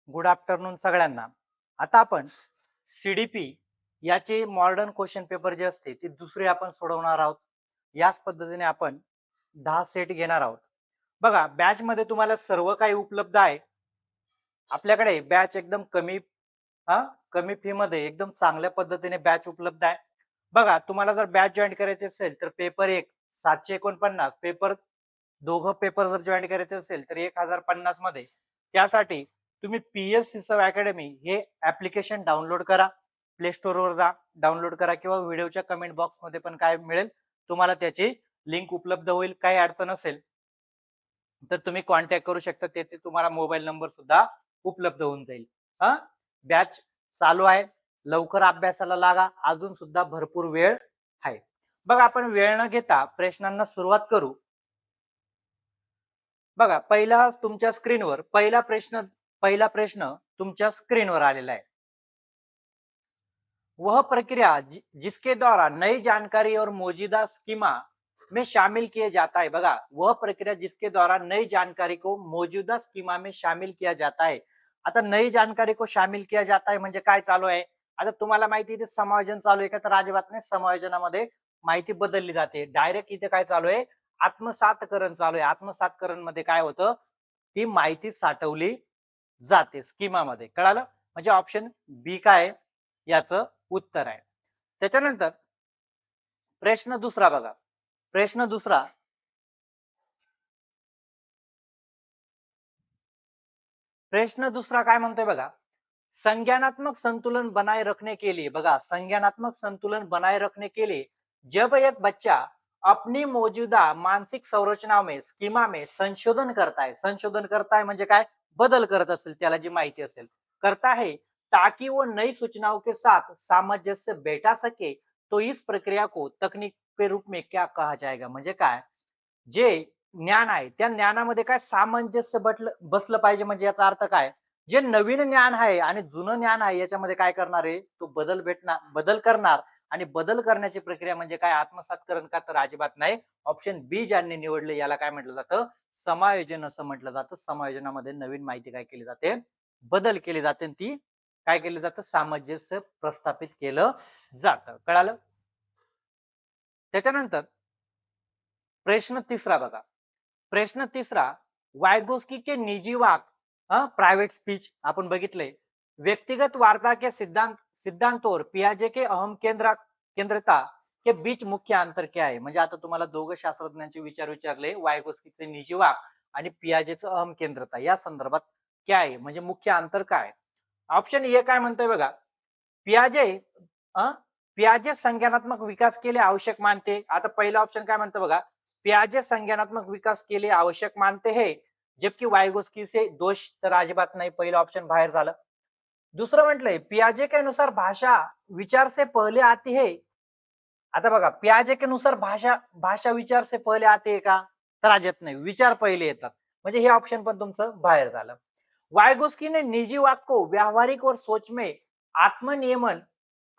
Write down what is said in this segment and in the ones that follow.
Good afternoon सगळ्यांना. आता आपण सीडीपी याचे मॉडर्न क्वेश्चन पेपर जे असते ते दुसरे आपण सोडवणार आहोत. याच पद्धतीने आपण 10 सेट घेणार आहोत. बघा, बॅच मध्ये तुम्हाला सर्व काही उपलब्ध आहे. आपल्याकडे बॅच एकदम कमी फी मध्ये एकदम चांगल्या पद्धतीने बॅच उपलब्ध आहे. बघा, तुम्हाला जर बॅच जॉईन करायची असेल तर पेपर 1 749, पेपर दोघं पेपर जर जॉईन करायचे असेल तर 1050 मध्ये. त्यासाठी तुम्ही पीएससी सब अकॅडमी हे ऍप्लिकेशन डाउनलोड करा. प्ले स्टोर वर जा, डाउनलोड करा किंवा व्हिडिओच्या कमेंट बॉक्स मध्ये पण काय मिळेल तुम्हाला त्याची लिंक उपलब्ध होईल. काही अडचण असेल तर तुम्ही कॉन्टॅक्ट करू शकता. तेथे तुम्हाला मोबाईल नंबर सुद्धा उपलब्ध होऊन जाईल. हा, बॅच चालू आहे. लवकर अभ्यासाला लागा, अजून सुद्धा भरपूर वेळ आहे. बघा, आपण वेळ न घेता प्रश्नांना सुरुवात करू. बघा, तुमच्या स्क्रीनवर पहिला प्रश्न तुमच्या स्क्रीनवर आलेला आहे. वह प्रक्रिया जिसके द्वारा नई जानकारी और मौजूदा स्कीमा में शामिल किया जाता है. बघा, वह प्रक्रिया जिसके द्वारा नई जानकारी को मौजूदा स्कीमा में शामिल किया जाता है. आता नई जानकारी को शामिल किया जाता है म्हणजे काय चालू आहे? आता तुम्हाला माहिती आहे समायोजन चालू आहे का? तर अजिबात नाही. समायोजनामध्ये माहिती बदलली जाते. डायरेक्ट इथे काय चालू आहे? आत्मसातकरण चालू आहे. आत्मसातकरण मध्ये काय होतं? ती माहिती साठवली जाते स्कीमामध्ये. कळालं? म्हणजे ऑप्शन बी काय याचं उत्तर आहे. त्याच्यानंतर प्रश्न दुसरा बघा. प्रश्न दुसरा काय म्हणतोय बघा. संज्ञानात्मक संतुलन बनाए रखने के लिए, बघा, संज्ञानात्मक संतुलन बनाए रखने के लिए जब एक बच्चा अपनी मौजूदा मानसिक संरचना में स्कीमा में संशोधन करता है म्हणजे काय? बदल करत असेल, त्याला जी माहिती असेल, करता है ताकि वो नई सूचनाओं के साथ सामंजस्य बैठा सके, तो इस प्रक्रिया को तकनीक के रूप में क्या कहा जाएगा. म्हणजे काय? जे ज्ञान आहे त्या ज्ञानामध्ये काय सामंजस्य बसलं पाहिजे. म्हणजे याचा अर्थ काय? जे नवीन ज्ञान आहे आणि जुनं ज्ञान आहे याच्यामध्ये काय करणार आहे? तो बदल करणार. आणि बदल करण्याची प्रक्रिया म्हणजे काय? आत्मसातकरण का? तर अजिबात नाही. ऑप्शन बी ज्यांनी निवडले याला काय म्हटलं जातं? समायोजन असं म्हटलं जातं. समायोजनामध्ये नवीन माहिती काय केली जाते? बदल केली जाते. ती काय केली जातं? सामंजस्य प्रस्थापित केलं जातं. कळालं? त्याच्यानंतर प्रश्न तिसरा बघा. प्रश्न तिसरा, वायगोस्की के निजी वाक, प्राइवेट स्पीच आपण बघितले. व्यक्तिगत वार्ता के सिद्धांत और पियाजे के अहम केंद्रता के बीच मुख्य अंतर क्या आहे. म्हणजे आता तुम्हाला दोघं शास्त्रज्ञांचे विचार विचारले, वायगोस्कीचे निजी वाक आणि पियाजेचं अहम केंद्रता या संदर्भात काय आहे, म्हणजे मुख्य अंतर काय. ऑप्शन ए काय म्हणतोय बघा. पियाजे पियाजे संज्ञानात्मक विकास के लिए आवश्यक मानते. आता पहिला ऑप्शन काय म्हणतो बघा. पियाजे संज्ञानात्मक विकास के लिए आवश्यक मानते हैं, जबकि वायगोस्की से दोष तर अजिबात नाही. पहिलं ऑप्शन बाहेर झालं. दुसरं म्हटलंय पियाजे के अनुसार भाषा विचार से पहले आती है. आता बघा, पियाजे के अनुसार भाषा भाषा विचार से पहले आती है का? तर अजिबात नाही, विचार पहिले येतात. म्हणजे हे ऑप्शन पण तुमचं बाहेर झालं. वायगोस्की ने निजी वाक को व्यावहारिक और सोच में आत्मनियमन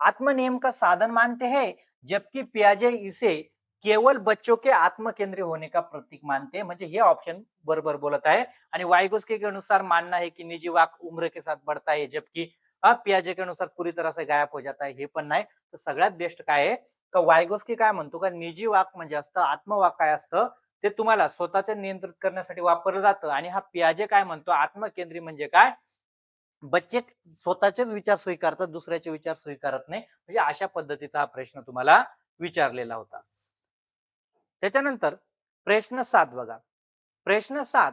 आत्मनियम का साधन मानते हैं, जबकि पियाजे इसे केवल बच्चों के आत्म केंद्रीय होने का प्रतीक मानते हैं. म्हणजे हे ऑप्शन बरोबर बोलत आहे. आणि वायगोस्की के अनुसार मानना है कि निजी वाक उम्र के साथ बढ़ता है, जबकि पियाजे के अनुसार पूरी तरह से गायब हो जाता है, हे पण नाही. तर सगळ्यात बेस्ट काय आहे का? वायगोस्की काय म्हणतो का निजी वाक म्हणजे असतं, आत्मवाक काय असतं ते तुम्हाला स्वतःच्या नियंत्रित करण्यासाठी वापरलं जातं. आणि हा पियाजे काय म्हणतो आत्मकेंद्री म्हणजे काय? बच्चे स्वतःचेच विचार स्वीकारतात, दुसऱ्याचे विचार स्वीकारत नाही. म्हणजे अशा पद्धतीचा हा प्रश्न तुम्हाला विचारलेला होता. त्याच्यानंतर प्रश्न 7 बघा. प्रश्न 7,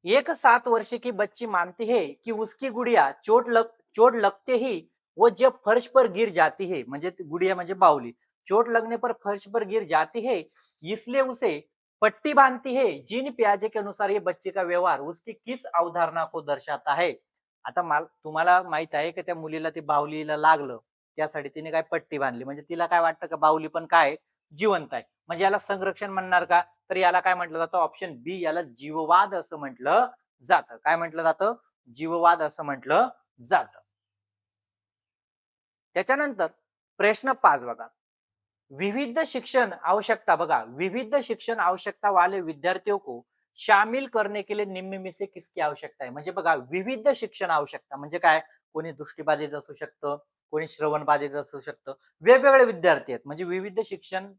एक 7 वर्ष की बच्ची मानती है कि उसकी गुड़िया चोट लगते ही वो जब फर्श पर गिर जाती है, म्हणजे गुड़िया म्हणजे बावली, चोट लगने पर फर्श पर गिर जाती है, इसलिए उसे पट्टी बांधती है. जीन पियाजे के अनुसार ये बच्चे का व्यवहार उसकी किस अवधारणा को दर्शाता है. आता तुम्हाला माहित आहे की त्या मुलीला ती बाहुलीला लागलं, त्यासाठी तिने काय पट्टी बांधली. म्हणजे तिला काय वाटतं का बाहुली पण काय जिवंत आहे. म्हणजे याला संरक्षण म्हणणार का? तर याला काय म्हटलं जातं? ऑप्शन बी, याला जीववाद असं म्हटलं जातं. काय म्हटलं जातं? जीववाद असं म्हटलं जातं. त्याच्यानंतर प्रश्न 5 बघा. विविध शिक्षण आवश्यकता, बघा, विविध शिक्षण आवश्यकता वाले विद्यार्थियों को शामिल करने के लिए निम्न में से किसकी आवश्यकता आहे? म्हणजे बघा विविध शिक्षण आवश्यकता म्हणजे काय? कोणी दृष्टीबाधित असू शकतं, कोणी श्रवण बाधित असू शकतं. वेगवेगळे विद्यार्थी आहेत म्हणजे विविध शिक्षण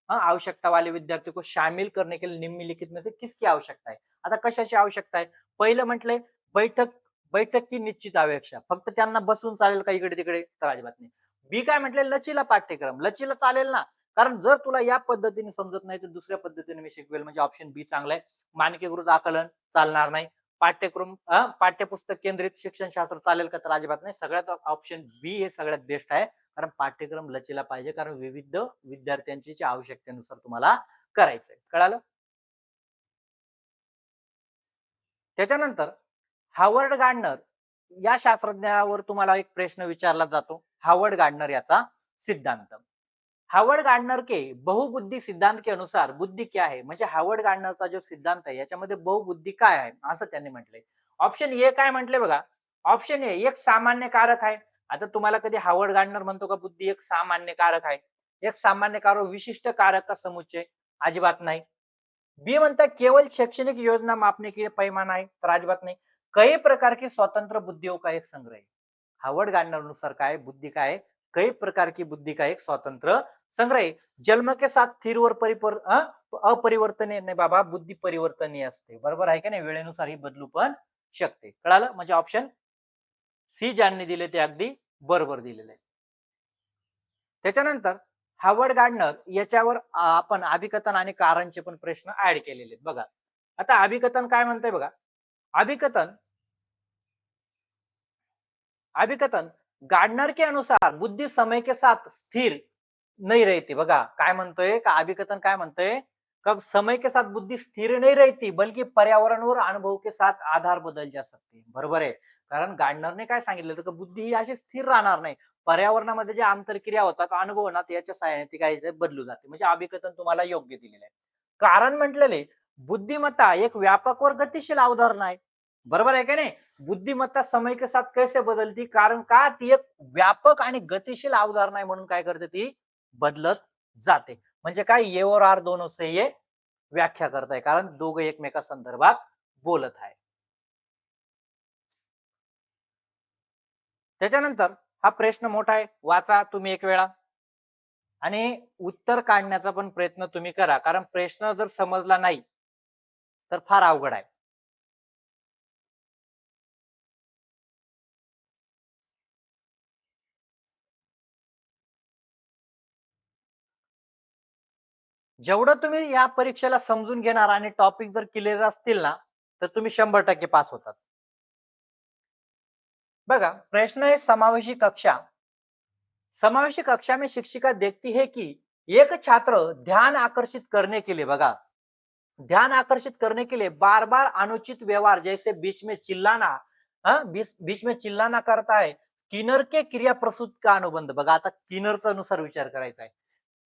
आवश्यकता वाले विद्यार्थी को शामिल करने के लिए निम्नलिखित में से किसकी आवश्यकता आहे? आता कशाची आवश्यकता आहे? पहिलं म्हटलंय बैठक बैठक की निश्चित आवश्यकता. फक्त त्यांना बसून चालेल का इकडे-तिकडे? तर अजिबात नाही. बी काय म्हटलंय लचीला पाठ्यक्रम. लचीला चालेल ना. कारण जर तुला या पद्धतीने समजत नाही तर दुसऱ्या पद्धतीने मी शिकवेल म्हणजे ऑप्शन बी चांगला आहे. मानकीकृत आकलन चालणार नाही. पाठ्यक्रम पाठ्यपुस्तक केंद्रित शिक्षणशास्त्र चालेल का? तर अजिबात नाही. सगळ्यात ऑप्शन बी हे सगळ्यात बेस्ट आहे. कारण पाठ्यक्रम लचीला पाहिजे कारण विविध विद्यार्थ्यांची आवश्यकतेनुसार तुम्हाला करायचंय. कळालं? त्याच्यानंतर हार्वर्ड गार्डनर या शास्त्रज्ञावर तुम्हाला एक प्रश्न विचारला जातो. हार्वर्ड गार्डनर याचा सिद्धांत. हार्वर्ड गार्डनर के बहुबुद्धी सिद्धांत के अनुसार बुद्धी क्या है? म्हणजे हार्वर्ड गार्डनरचा जो सिद्धांत आहे याच्यामध्ये बहुबुद्धी काय आहे? असं त्यांनी म्हटलंय. ऑप्शन ए काय म्हटले बघा. ऑप्शन ए एक सामान्य कारक आहे. आता तुम्हाला कधी हार्वर्ड गार्डनर म्हणतो का बुद्धी एक सामान्य कारक आहे? एक सामान्य कारक विशिष्ट कारक का समुच्चय? अजिबात नाही. बी म्हणता केवळ शैक्षणिक योजना मापने के लिए पैमाना आहे? तर अजिबात नाही. कई प्रकार की स्वतंत्र बुद्धियों का एक संग्रह है. हार्वर्ड गार्डनर नुसार काय बुद्धी काय आहे? कई प्रकार की बुद्धी का एक स्वतंत्र संग्रह आहे. जन्म के साथ स्थिर वर अपरिवर्तनीय नाही बाबा बुद्धी परिवर्तनीय असते. बरोबर आहे का नाही? वेळेनुसार ही बदलू पण शकते. कळालं? म्हणजे ऑप्शन सी ज्यांनी दिले ते अगदी बरोबर दिलेले आहे. त्याच्यानंतर हार्वर्ड गार्डनर याच्यावर आपण अभिकथन आणि कारणचे पण प्रश्न ऍड केलेले आहेत बघा. आता अभिकथन काय म्हणतंय बघा. अभिकथन अभिकथन गार्डनर के अनुसार बुद्धी समय के साथ स्थिर नहीं रहती. बघा काय म्हणतोय का अभिकथन काय म्हणतोय का समय के साथ बुद्धी स्थिर नहीं रहती बल्कि पर्यावरण और अनुभव के साथ आधार बदल जा सकते. बरोबर आहे. कारण गार्डनरने काय सांगितलं होतं की बुद्धी ही अशी स्थिर राहणार नाही. पर्यावरणामध्ये ज्या आंतरक्रिया होतात अनुभव ना याच्या सहाय्याने ती काय बदलू जाते. म्हणजे अभिकथन तुम्हाला योग्य दिलेलं आहे. कारण म्हटलेले बुद्धिमत्ता एक व्यापक और गतिशील अवधारणा आहे. बरोबर आहे का नाही? बुद्धिमत्ता समय के साथ कैसे बदलती कारण का ती एक व्यापक आणि गतिशील अवधारणा आहे म्हणून काय करते ती बदलत जाते. म्हणजे काय ये और आर दोनों से ये व्याख्या करताय कारण दोघे एकमेका संदर्भात बोलत आहे. त्याच्यानंतर हा प्रश्न मोठा आहे वाचा तुम्ही एक वेळा आणि उत्तर काढण्याचा पण प्रयत्न तुम्ही करा कारण प्रश्न जर समजला नाही तर फार अवघड आहे. जेवढं तुम्ही या परीक्षेला समजून घेणार आणि टॉपिक जर क्लिअर असतील ना तर तुम्ही 100% पास होतात. बघा प्रश्न आहे समावेशी कक्षा. समावेशी कक्षा में शिक्षिका देखती है कि एक छात्र ध्यान आकर्षित करने के लिए बघा ध्यान आकर्षित करने के लिए बार बार अनुचित व्यवहार जैसे बीच में चिल्लाना बीच में चिल्लाना करता है. किन्नर के क्रिया प्रसूत का अनुबंध बघा आता किन्नरचा नुसार विचार करायचा आहे.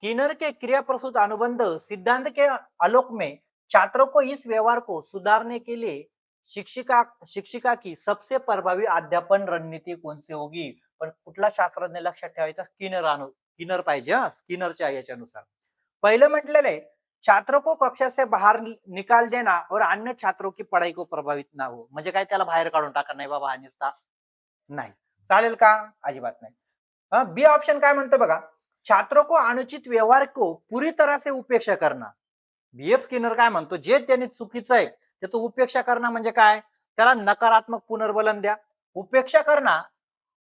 किन्नर के क्रिया प्रसूत अनुबंध सिद्धांत के आलोक में छात्रों को इस व्यवहार को सुधारने के लिए शिक्षिका शिक्षिका की सबसे प्रभावी अध्यापन रणनीती कौन सी होगी. पण कुठला शास्त्रज्ञ लक्षात ठेवायचा किन्नर पाहिजे स्किनरच्या याच्यानुसार. पहिलं म्हटलेलं आहे छात्रों को कक्षा से बाहर निकाल देना और अन्य छात्रों की पढ़ाई को प्रभावित ना हो म्हणजे काय त्याला बाहेर काढून टाका नाही बाबा हा नुसता नाही चालेल का अजिबात नाही. बी ऑप्शन काय म्हणतो बघा छात्रों को अनुचित व्यवहार को पूरी तरह से उपेक्षा करना. बीएफ स्किनर काय म्हणतो जे त्यांनी चुकीचं आहे त्याचं उपेक्षा करणं म्हणजे काय त्याला नकारात्मक पुनर्बलन द्या. उपेक्षा करणं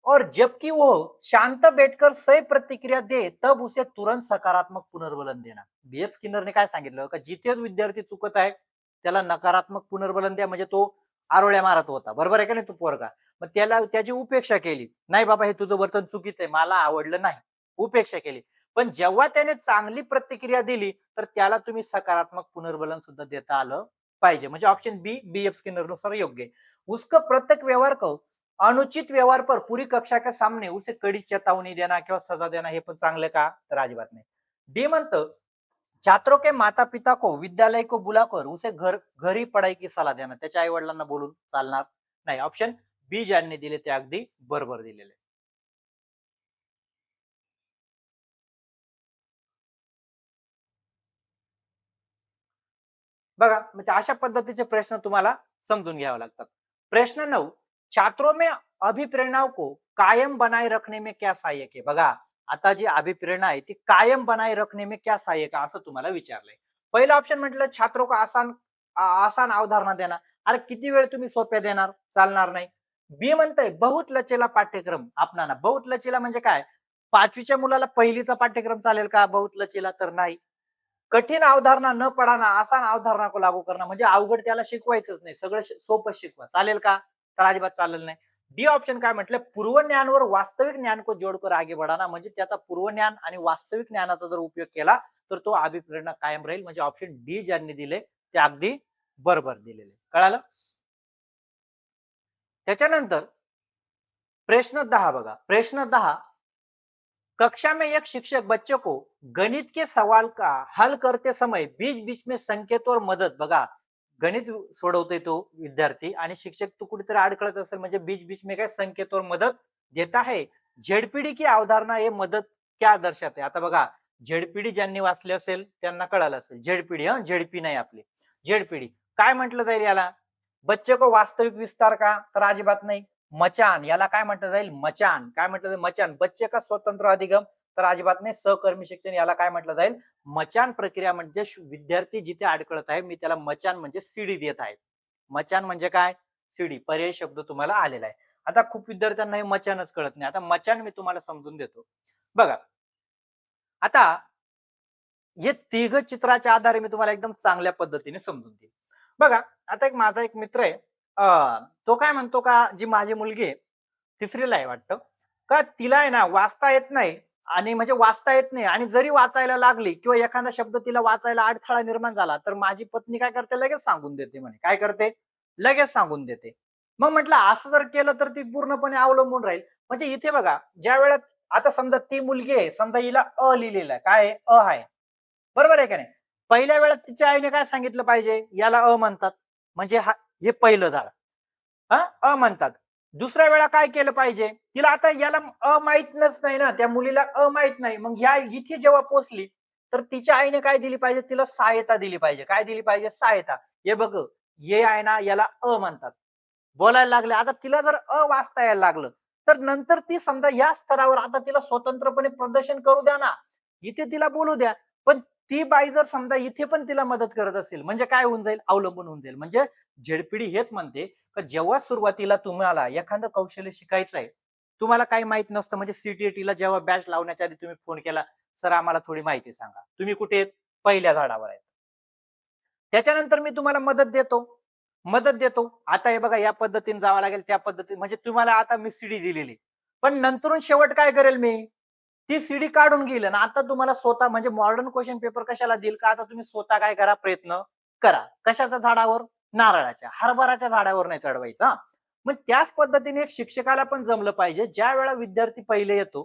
और जबकि वो शांत बैठकर सही प्रतिक्रिया दे तब उसे तुरंत सकारात्मक पुनर्बलन देना. बीएफ स्किनरने काय सांगितलं का जिथे विद्यार्थी चुकत आहे त्याला नकारात्मक पुनर्बलन द्या म्हणजे तो आरोळ्या मारत होता बरोबर आहे का नाही तो पोरगा मग त्याला त्याची उपेक्षा केली नाही बाबा हे तुझं वर्तन चुकीचं आहे मला आवडलं नाही उपेक्षा केली. पण जेव्हा त्याने चांगली प्रतिक्रिया दिली तर त्याला तुम्ही सकारात्मक पुनर्बलन सुद्धा देता आलं पाहिजे म्हणजे ऑप्शन बी बीएफ स्किनर नुसार योग्य आहे. उसका प्रत्येक व्यवहार को अनुचित व्यवहार पर पूरी कक्षा के सामने उसे कड़ी चेतावनी देना किंवा सजा देना हे पण चांगलं का तर अजिबात नाही. डी म्हणतं छात्रों के माता पिता को विद्यालय को बुलाकर उसे घर ही पढ़ाई की सलाह देना त्याच्या आई वडिलांना बोलून चालणार नाही. ऑप्शन बी ज्यांनी दिले ते अगदी बरोबर दिलेले. बघा म्हणजे अशा पद्धतीचे प्रश्न तुम्हाला समजून घ्यावे लागतात. प्रश्न 9, छात्रों में अभिप्रेरणा को कायम बनाए रखने में क्या सहायक है? बघा आता जी अभिप्रेरणा आहे ती कायम बनाए रखने में क्या सहायक है असं तुम्हाला विचारलंय. पहिलं ऑप्शन म्हटलं छात्रों को आसान अवधारणा देना. अरे किती वेळ तुम्ही सोप्या देणार? चालणार नाही. बी म्हणतंय बहुत लचीला पाठ्यक्रम अपनाना. बहुत लचीला म्हणजे काय? 5वीच्या मुलाला पहिलीचा पाठ्यक्रम चालेल का बहुत लचीला? तर नाही. कठीण अवधारणा न पडाना आसान अवधारणा को लागू करणं म्हणजे अवघड त्याला शिकवायचंच नाही, सगळं सोपं शिकवा. चालेल का? तर अजिबात चालेल नाही. डी ऑप्शन काय म्हटलं, पूर्व ज्ञानवर वास्तविक ज्ञान को जोडकर आगे बढ़ाना म्हणजे त्याचा पूर्व ज्ञान आणि वास्तविक ज्ञानाचा जर उपयोग केला तर तो अभिप्रेरणा कायम राहील. म्हणजे ऑप्शन डी ज्यांनी दिले ते अगदी बरोबर दिलेले. कळालं? त्याच्यानंतर प्रश्न 10 बघा. प्रश्न 10, कक्षा में एक शिक्षक बच्चों को गणित के सवाल का हल करते समय बीच बीच में संकेत और मदत, बघा गणित सोडवतोय तो विद्यार्थी आणि शिक्षक तो कुठेतरी अडकळत असेल म्हणजे बीच बीच में काय संकेत और मदत देता है. झेडपीडी की अवधारणा हे मदत क्या दर्शाते? आता बघा झेडपीडी ज्यांनी वाचले असेल त्यांना कळालं असेल. झेडपीडी झेडपी नाही आपली झेडपीडी काय म्हटलं जाईल याला? बच्चे को वास्तविक विस्तार का? तर अजिबात नाही. मचान याला काय म्हटलं जाईल? मचान. काय म्हटलं जाईल? मचान. बच्चे का स्वतंत्र अधिगम? तर अजिबात नाही. सहकर्मी शिक्षण याला काय म्हटलं जाईल? मचान प्रक्रिया म्हणजे विद्यार्थी जिथे अडकळत आहे मी त्याला मचान म्हणजे सीडी देत आहे. मचान म्हणजे काय? सीडी. पर्यायी शब्द तुम्हाला आलेला आहे. आता खूप विद्यार्थ्यांना हे मचानच कळत नाही. आता मचान मी तुम्हाला समजून देतो. बघा आता हे तिघ चित्राच्या आधारे मी तुम्हाला एकदम चांगल्या पद्धतीने समजून देईन. बघा आता एक माझा एक मित्र आहे. तो काय म्हणतो का जी माझी मुलगी आहे, 3रीला आहे वाटतं. का तिला आहे ना वाचता येत नाही आणि म्हणजे वाचता येत नाही आणि जरी वाचायला लागली किंवा एखादा शब्द तिला वाचायला अडथळा निर्माण झाला, तर माझी पत्नी काय करते लगेच सांगून देते म्हणे. काय करते? लगेच सांगून देते. मग म्हटलं असं जर केलं तर ती पूर्णपणे अवलंबून राहील. म्हणजे इथे बघा ज्या वेळेत आता समजा ती मुलगी आहे, समजा हिला अ लिहिलेलं आहे. काय आहे? अ आहे. बरोबर आहे का नाही? पहिल्या वेळेत तिच्या आईने काय सांगितलं पाहिजे? याला अ म्हणतात. म्हणजे हे पहिलं झाड. अ म्हणतात. दुसऱ्या वेळा काय केलं पाहिजे? तिला आता याला माहीतच नाही ना, त्या मुलीला माहीत नाही. मग ह्या इथे जेव्हा पोहोचली, तर तिच्या आईने काय दिली पाहिजे? तिला सहायता दिली पाहिजे. काय दिली पाहिजे? सहायता. हे बघ, हे आहे ना, याला म्हणतात. बोलायला लागले. आता तिला जर वाचता यायला लागलं, तर नंतर ती समजा या स्तरावर आता तिला स्वतंत्रपणे प्रदर्शन करू द्या ना. इथे तिला बोलू द्या. पण ती बाई जर समजा इथे पण तिला मदत करत असेल, म्हणजे काय होऊन जाईल? अवलंबून होऊन जाईल. म्हणजे झेडपीडी हेच म्हणते, की जेव्हा सुरुवातीला तुम्हाला एखादं कौशल्य शिकायचं आहे, तुम्हाला काही माहित नसतं म्हणजे सीटीईटीला जेव्हा बॅच लावण्याच्या आधी तुम्ही फोन केला, "सर आम्हाला थोडी माहिती सांगा." तुम्ही कुठे आहेत? पहिल्या झाडावर आहेत. त्याच्यानंतर मी तुम्हाला मदत देतो. मदत देतो. आता हे बघा या पद्धतीने जावं लागेल, त्या पद्धतीने म्हणजे तुम्हाला आता मी सीडी दिलेली. पण नंतरून शेवट काय करेल मी? ती सीडी काढून घेईल आणि आता तुम्हाला स्वतः म्हणजे मॉडर्न क्वेश्चन पेपर कशाला देईल का आता तुम्ही स्वतः काय करा प्रयत्न करा. कशाच्या झाडावर? नारळाच्या. हरभराच्या झाडावर नाही चढवायचं हां. मग त्याच पद्धतीने एक शिक्षकाला पण जमलं पाहिजे. ज्या वेळेला विद्यार्थी पहिले येतो,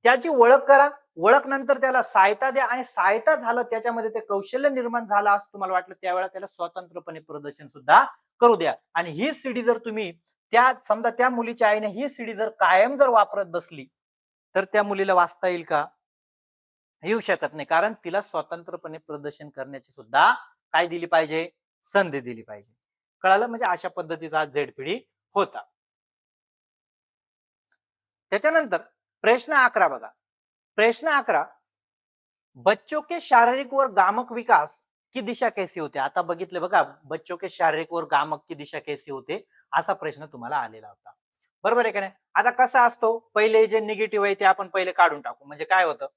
त्याची ओळख करा. ओळख नंतर त्याला सहायता द्या आणि सहायता झालं त्याच्यामध्ये ते कौशल्य निर्माण झालं असं तुम्हाला वाटलं त्यावेळेला त्याला स्वतंत्रपणे प्रदर्शन सुद्धा करू द्या. आणि ही सीडी जर तुम्ही त्या समजा त्या मुलीच्या आईने ही सीडी जर कायम जर वापरत बसली, तर त्या मुलीला वाचता येईल का? येऊ शकत नाही. कारण तिला स्वतंत्रपणे प्रदर्शन करण्याची सुद्धा काय दिली पाहिजे? संधी दिली पाहिजे. कळालं? म्हणजे अशा पद्धतीचा झेडपीडी होता. त्याच्यानंतर प्रश्न 11 बघा. प्रश्न 11, बच्चों के शारीरिक और गामक विकास की दिशा कैसी होते? आता बघितलं बघा बच्चों के शारीरिक और गामक की दिशा कैसी होते असा प्रश्न तुम्हाला आलेला होता. बरोबर आहे का नाही? आता कसा असतो पहिले जे निगेटिव्ह आहे ते आपण पहिले काढून टाकू. म्हणजे काय होतं?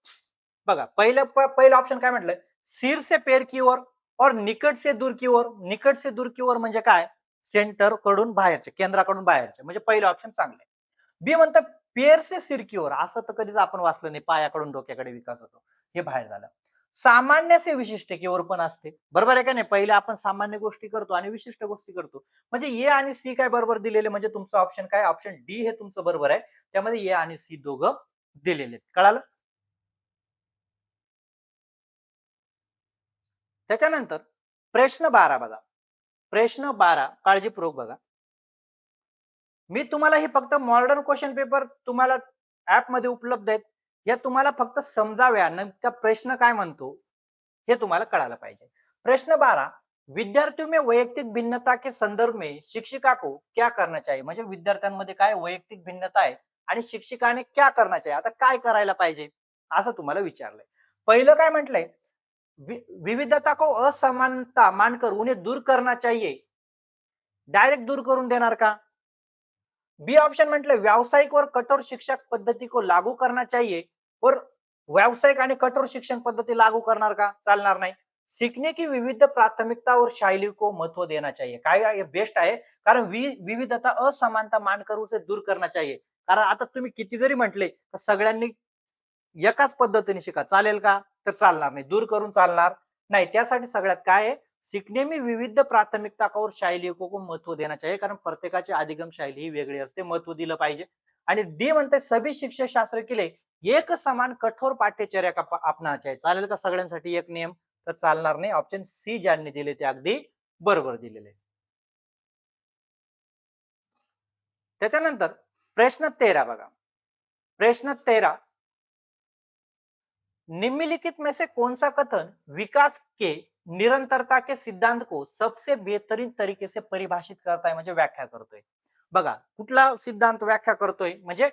बघा पहिलं ऑप्शन काय म्हटलं? सिर से पैर की ओर और निकट से दूर की ओर. निकट से दूर की ओर म्हणजे काय? सेंटर कडून बाहेरचे, केंद्राकडून बाहेरचे. म्हणजे पहिलं ऑप्शन चांगलं आहे. बी म्हणतात पेर से सिर की ओर. असं तर कधीच आपण वाचलं नाही. पायाकडून डोक्याकडे विकास होतो. हे बाहेर झालं. सामान्य से विशिष्ट की ओर पण असते. बरोबर आहे का नाही? पहिले आपण सामान्य गोष्टी करतो आणि विशिष्ट गोष्टी करतो. म्हणजे ए आणि सी काय बरोबर दिलेले म्हणजे तुमचं ऑप्शन काय? ऑप्शन डी हे तुमचं बरोबर आहे. त्यामध्ये ए आणि सी दोघं दिलेले आहेत. कळालं? त्याच्यानंतर प्रश्न 12 बघा. प्रश्न 12 काळजीपूर्वक बघा. मी तुम्हाला हे फक्त मॉडर्न क्वेश्चन पेपर तुम्हाला ऍप मध्ये उपलब्ध आहेत. या तुम्हाला फक्त समजाव्या नेमका प्रश्न काय म्हणतो हे तुम्हाला कळायला पाहिजे. प्रश्न 12, विद्यार्थियों में वैयक्तिक भिन्नता के संदर्भ में शिक्षिका को क्या करना चाहिए? म्हणजे विद्यार्थ्यांमध्ये काय वैयक्तिक भिन्नता आहे आणि शिक्षिकाने क्या करना चाहिए? आता काय करायला पाहिजे असं तुम्हाला विचारलंय. पहिलं काय म्हटलंय, विविधता को असमानता मानकर उन्हें दूर करना चाहिए. डायरेक्ट दूर करून देणार का? बी ऑप्शन म्हटलं व्यावसायिक और कठोर शिक्षक पद्धती को लागू करना चाहिए और व्यावसायिक आणि कठोर शिक्षण पद्धती लागू करणार का? चालणार नाही. सीखने की विविध प्राथमिकता और शैली को महत्व देना चाहिए. काय बेस्ट आहे, कारण विविधता असमानता मानकर उसे दूर करना चाहिए. कारण आता तुम्ही किती जरी म्हटले तर सगळ्यांनी एकाच पद्धतीने शिका, चालेल का? तर चालणार नाही, दूर करून चालणार नाही. त्यासाठी सगळ्यात काय आहे, सीखने में विविध प्राथमिकता और शैलियों को महत्व देना चाहिए, कारण प्रत्येकाची अधिगम शैली ही वेगळी असते, महत्व दिलं पाहिजे. आणि डी म्हणते सभी शिक्षण शास्त्र के लिए एक समान कठोर पाठ्यचर्या का अपनाना चाहिए. चालेल का सगळ्यांसाठी एक नियम? तर चालणार नाही. ऑप्शन सी ज्यांनी दिले ते अगदी बरोबर दिलेले. त्याच्यानंतर प्रश्न 13 बघा. प्रश्न 13, निम्नलिखित में से कौन सा कथन विकास के निरंतरता के सिद्धांत को सबसे बेहतरीन तरीके से परिभाषित करता है, म्हणजे व्याख्या करतोय. बघा कुठला सिद्धांत व्याख्या करतोय, म्हणजे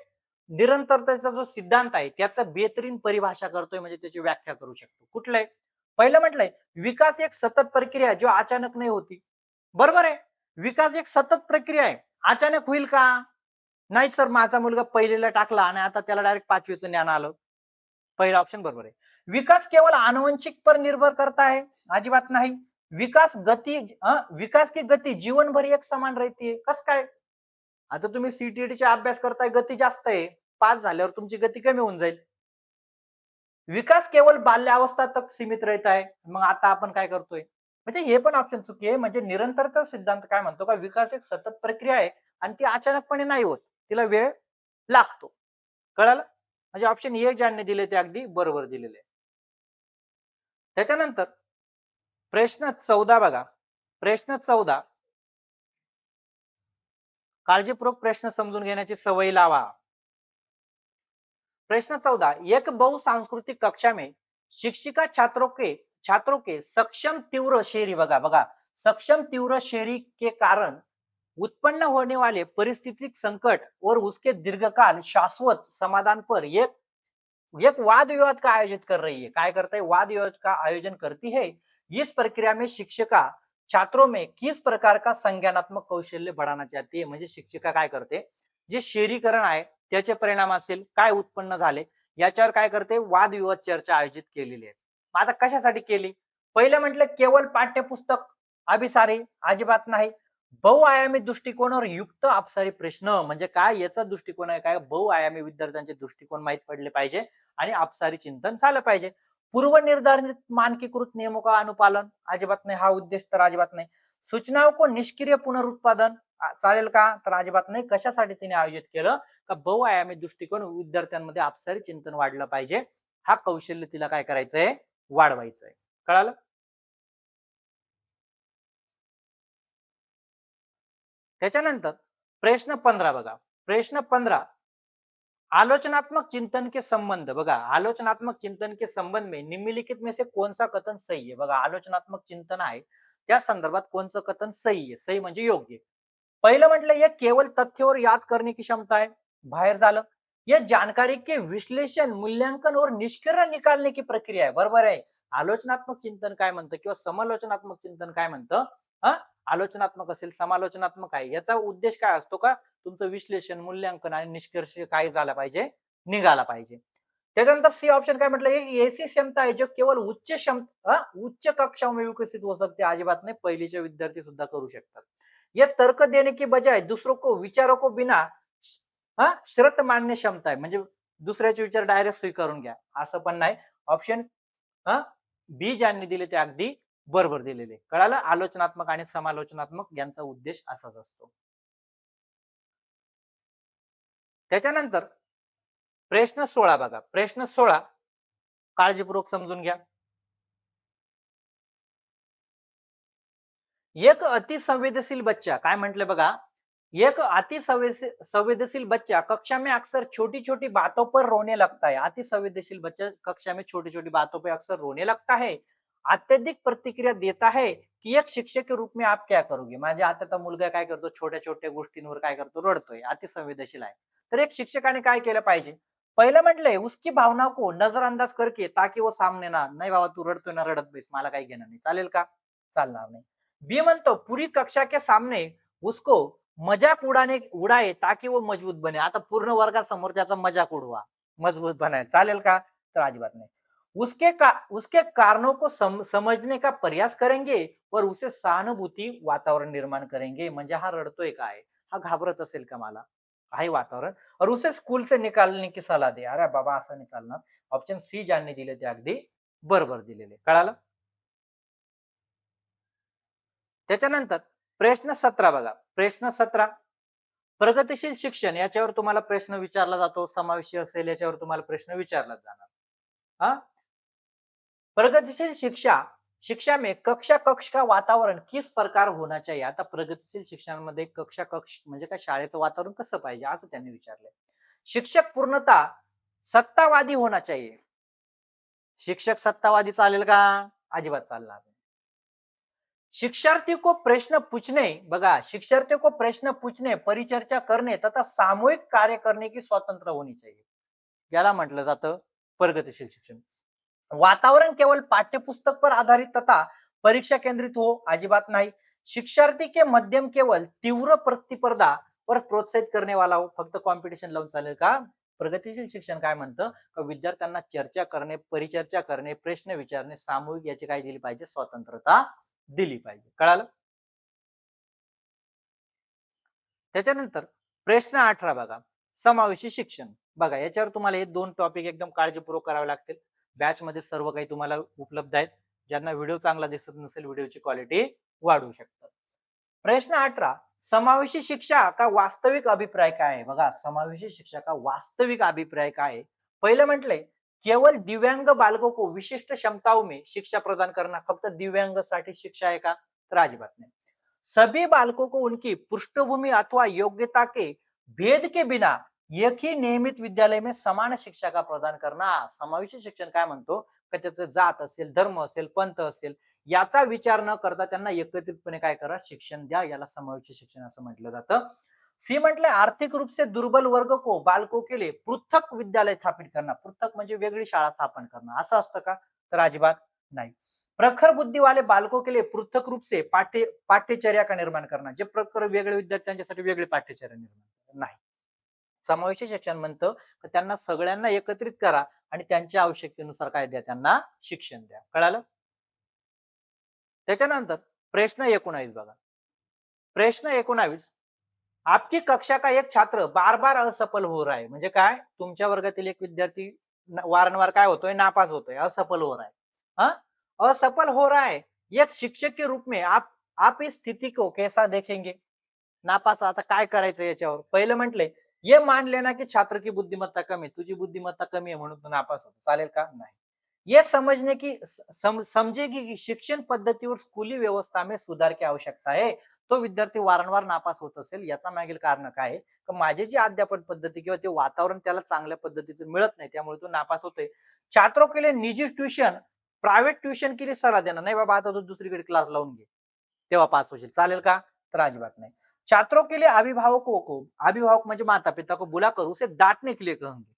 निरंतरतेचा जो सिद्धांत आहे त्याचा बेहतरीन परिभाषा करतोय, म्हणजे त्याची व्याख्या करू शकतो. कुठलं आहे? पहिलं म्हटलंय विकास एक सतत प्रक्रिया आहे जो अचानक नाही होती. बरोबर आहे. विकास एक सतत प्रक्रिया आहे. अचानक होईल का? नाही सर, माझा मुलगा पहिलीला टाकला आणि आता त्याला डायरेक्ट पाचवीचं ज्ञान आलं. पहिला ऑप्शन बरोबर आहे. विकास केवल आनुवंशिक पर निर्भर करता है? अजिबात नाही. विकास की गती जीवन भर एक समान रहती है. कस काय? आता तुम्ही सीटीईटीचा अभ्यास करताय, गती जास्त आहे, पास झाल्यावर तुमची गती कमी होऊन जाईल. विकास केवल बाल्यावस्था तक सीमित रहता है. मग आता आपण काय करतोय? म्हणजे हे पण ऑप्शन चुकी आहे. म्हणजे निरंतरता सिद्धांत काय म्हणतो का विकास एक सतत प्रक्रिया आहे आणि ती अचानकपणे नाही होत, तिला वेळ लागतो. कळालं? म्हणजे ऑप्शन ए ज्यांनी दिले ते अगदी बरोबर दिलेले आहे. त्याच्यानंतर प्रश्न 14 बघा. प्रश्न 14, काळजीपूर्वक प्रश्न समजून घेण्याची सवय लावा. प्रश्न 14, एक बहुसांस्कृतिक कक्षा में शिक्षिका छात्रों के सक्षम तीव्र शेरी, बघा बघा, सक्षम तीव्र शेरी के कारण उत्पन्न होने वाले परिस्थितिक संकट और उसके दीर्घकाल शाश्वत समाधान पर एक एक वाद विवाद का आयोजित कर रही है. काय करता है? वाद विवाद का आयोजन करती है. इस प्रक्रिया में शिक्षिका छात्रों में किस प्रकार का संज्ञानात्मक कौशल्य बढ़ाना चाहती है. म्हणजे शिक्षिका काय करते, जे शहरीकरण आहे त्याचे परिणाम असेल, काय उत्पन्न झाले याच्यावर काय करते, वादविवाद चर्चा आयोजित केलेली आहे. आता कशासाठी केली? पहिलं म्हटलं केवळ पाठ्यपुस्तक अभिसारी, अजिबात नाही. बहुआयामी दृष्टिकोनावर युक्त अभिसारी प्रश्न, म्हणजे काय याचा दृष्टिकोन आहे, काय बहुआयामी विद्यार्थ्यांचे दृष्टिकोन माहित पडले पाहिजे आणि अभिसारी चिंतन झालं पाहिजे. पूर्व निर्धारित मानकीकृत नियमों का अनुपालन, अजिबात नाही, हा उद्देश तर अजिबात नाही. सूचनाओं को निष्क्रिय पुनरुत्पादन, चालेल का? तर अजिबात नाही. कशासाठी तिने आयोजित केलं? का बहुआयामी दृष्टिकोन विद्यार्थ्यांमध्ये अभिसारी चिंतन वाढलं पाहिजे, हा कौशल्य तिला काय करायचंय, वाढवायचंय. कळालं? त्याच्यानंतर प्रश्न 15 बघा. प्रश्न 15, आलोचनात्मक चिंतन के संबंध, बघा आलोचनात्मक चिंतन के संबंध में निम्नलिखित में से कौन सा कथन सही है. बघा आलोचनात्मक चिंतन आहे त्या संदर्भात कोणचं कथन सही आहे, सही म्हणजे योग्य. पहिलं म्हटलं ये केवल तथ्य और याद करने की क्षमता है, बाहेर झालं. ये जानकारी के विश्लेषण मूल्यांकन और निष्कर्ष निकालने की प्रक्रिया आहे, बरोबर आहे. आलोचनात्मक चिंतन काय म्हणतं किंवा समालोचनात्मक चिंतन काय म्हणतं? हा, आलोचनात्मक असेल, समालोचनात्मक आहे, याचा उद्देश काय असतो का तुमचं विश्लेषण, मूल्यांकन आणि निष्कर्ष काय झाला पाहिजे, निघाला पाहिजे. त्याच्यानंतर सी ऑप्शन काय म्हटलं, एक ऐसी क्षमता है जो केवल उच्च कक्षाओं में विकसित हो सकते, अजिबात नाही, पहिलीचे विद्यार्थी सुद्धा करू शकतात. ये तर्क देने की बजाय दूसरों को विचारों को बिना श्रत मानने क्षमता आहे, म्हणजे दुसऱ्याचे विचार डायरेक्ट स्वीकारून घ्या असं पण नाही. ऑप्शन बी ज्यांनी दिले ते अगदी बरोबर दिलेले. कळालं? आलोचनात्मक आणि समालोचनात्मक यांचा उद्देश असाच असतो. त्याच्यानंतर प्रश्न 16 बघा. प्रश्न 16 काळजीपूर्वक समजून घ्या. एक अति संवेदनशील बच्चा, काय म्हटलं बघा, एक अति संवेदनशील बच्चा कक्षा में अक्सर छोटी छोटी बातों पर रोने लगता है. अति संवेदनशील बच्चा कक्षा में छोटी छोटी बातों पर अक्सर रोने लगता है. अत्यधिक प्रतिक्रिया देता है की एक शिक्षक के रूप में आप क्या करोगे? म्हणजे आता तर मुलगा काय करतो छोट्या-छोट्या गोष्टींवर काय करतो रडतोय, अतिसंवेदनशील आहे. तर एक शिक्षकाने काय केलं पाहिजे? पहिलं म्हटलंय उसकी भावना को नजरअंदाज करके ताकि वो सामने ना, नाही बाबा तू रडतोय ना रडत बैस, मला काही घेणं नाही. चालेल का? चालणार नाही. बी म्हणतो पूरी कक्षा के सामने उसको मजाक उड़ाए ताकि वो मजबूत बने. आता पूर्ण वर्गासमोर त्याचा मजाक उडवा. मजबूत बनाए. चालेल का? तर अजिबात नाही. उसके कारणों को समझने का प्रयास करेंगे और उसे सहानुभूती वातावरण निर्माण करेंगे. म्हणजे हा रडतोय काय? हा घाबरत असेल का मला? आहे वातावरण और उसे स्कूल से निकालने की सलाह दे. अरे बाबा असं नाही चालणार. ऑप्शन सी ज्यांनी दिले ते अगदी बरोबर दिलेले. कळालं? त्याच्यानंतर प्रश्न 17 बघा. प्रश्न 17 प्रगतीशील शिक्षण याच्यावर तुम्हाला प्रश्न विचारला जातो. समावेशी असेल याच्यावर तुम्हाला प्रश्न विचारला जाणार. हा प्रगतिशील शिक्षा में कक्षा कक्ष का वातावरण किस प्रकार होना चाहिए. आता प्रगतिशील शिक्षणामध्ये कक्षा कक्ष म्हणजे काय शाळेचं वातावरण कसं पाहिजे असं त्यांनी विचारलंय. शिक्षक पूर्णतः सत्तावादी होना चाहिए. शिक्षक सत्तावादी चालेल का? अजिबात चालणार नाही. शिक्षार्थी को प्रश्न पूछने बघा शिक्षार्थियों को प्रश्न पूछने परिचर्चा करने तथा सामूहिक कार्य करने की स्वतंत्र होनी चाहिए. याला म्हटलं जातं प्रगतिशील शिक्षण. वातावरण केवल पाठ्यपुस्तक पर आधारित तथा परीक्षा केंद्रित हो अजिबात नाही. शिक्षार्थी के माध्यम केवल तीव्र प्रतिस्पर्धा पर प्रोत्साहित करने वाला हो. फक्त कॉम्पिटिशन लावून चालेल का? प्रगतिशील शिक्षण काय म्हणतं का विद्यार्थ्यांना चर्चा करणे, परिचर्चा करणे, प्रश्न विचारणे, सामूहिक याची काय दिली पाहिजे? स्वतंत्रता दिली पाहिजे. कळालं? त्याच्यानंतर प्रश्न 18 बघा. समावेशी शिक्षण. बघा याच्यावर तुम्हाला हे दोन टॉपिक एकदम काळजीपूर्वक करावे लागतील. बॅच मध्ये सर्व काही तुम्हाला उपलब्ध आहेत. ज्यांना व्हिडिओ चांगला दिसत नसेल व्हिडिओची क्वालिटी वाढवू शकतात. प्रश्न 18 समावेशी शिक्षा का वास्तविक अभिप्राय काय आहे? बघा समावेशी शिक्षा का वास्तविक अभिप्राय काय आहे? पहिलं म्हटलंय केवळ दिव्यांग बालकों को विशिष्ट क्षमताओं में शिक्षा प्रदान करना. फक्त दिव्यांगसाठी शिक्षा आहे का? तर अजिबात नाही. सभी बालकों को उनकी पृष्ठभूमि अथवा योग्यता के भेद के बिना एक ही नियमित विद्यालय में समान शिक्षा का प्रदान करना. समावेशी शिक्षण काय म्हणतो का त्याचं जात असेल, धर्म असेल, पंथ असेल याचा विचार न करता त्यांना एकत्रितपणे काय करा शिक्षण द्या. याला समावेशी शिक्षण असं म्हटलं जातं. सी म्हटलंय आर्थिक रूप से दुर्बल वर्ग को बालकों के लिए पृथक विद्यालय स्थापित करना. पृथक म्हणजे वेगळी शाळा स्थापन करणं असं असतं का? तर अजिबात नाही. प्रखर बुद्धि वाले बालकों के लिए पृथक रूप से पाठ्यचर्या का निर्माण करना. जे प्रखर वेगळे विद्यार्थ्यांच्यासाठी वेगळी पाठ्यचर्या निर्माण नाही. समावेशी शिक्षण म्हणतं तर त्यांना सगळ्यांना एकत्रित करा आणि त्यांच्या आवश्यकतेनुसार काय द्या त्यांना शिक्षण द्या. कळालं? त्याच्यानंतर प्रश्न 19 बघा. प्रश्न 19 आपकी कक्षा का एक छात्र बार-बार असफल हो रहा है. म्हणजे काय? तुमच्या वर्गातील एक विद्यार्थी वारंवार काय होतोय? नापास होतोय, असफल हो रहा है. हाँ? असफल हो रहा है. एक शिक्षक के रूप में आप इस स्थिति को कैसा देखेंगे? नापास आता काय करायचं याच्यावर? पहिलं म्हटले ये मान लेना की छात्र की बुद्धिमत्ता कमी आहे. तुझी बुद्धिमत्ता कमी आहे म्हणून तू नापास होतो. चालेल का? नाही. ये समझने की समझेगी की शिक्षण पद्धती और स्कूली व्यवस्था में सुधार की आवश्यकता है. तो विद्यार्थी वारंवार नापास होत असेल याचा मागील कारण काय आहे? तर माझी जी अध्यापन पद्धती किंवा ते वातावरण त्याला चांगल्या पद्धतीचं मिळत नाही त्यामुळे तो नापास होतोय. छात्रों के लिए निजी ट्युशन, प्रायव्हेट ट्युशन के लिए सलाह देना. नाही बाबा आता तू दुसरीकडे क्लास लावून घे. तेव्हा पास होशील. चालेल का? तर अजिबात नाही. छात्रों के लिए अभिभावक म्हणजे माता-पिता को बुलाकर उसे डांटने के लिए कहेंगे.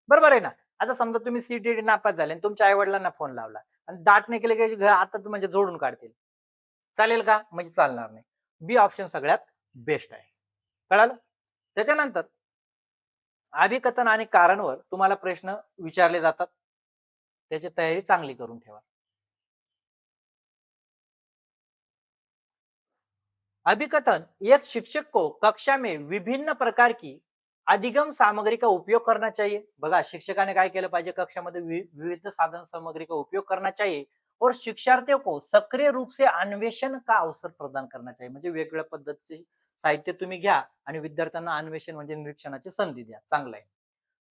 बरोबर आहे ना? आता समजा तुम्ही सीईटी नापास झाले आणि तुमच्या आई-वडिलांना फोन लावला आणि डांटणे के लिए घर आता म्हणजे जोडून काढतील. चालेल का? म्हणजे चालणार नाही. बी ऑप्शन सगळ्यात बेस्ट आहे. कळालं? त्याच्यानंतर अभिकथन आणि कारणवर तुम्हाला प्रश्न विचारले जातात. त्याची तयारी चांगली करून ठेवा. अभिकथन एक शिक्षक को कक्षा में विभिन्न प्रकार की अधिगम सामग्री का उपयोग करना चाहिए. बघा शिक्षकाने काय केलं पाहिजे कक्षामध्ये विविध साधन सामग्री का उपयोग करना चाहिए और शिक्षार्थियों को सक्रिय रूप से अन्वेषण का अवसर प्रदान करना चाहिए. म्हणजे वेगवेगळ्या पद्धतीचे साहित्य तुम्ही घ्या आणि विद्यार्थ्यांना अन्वेषण म्हणजे निरीक्षणाची संधी द्या. चांगलं आहे.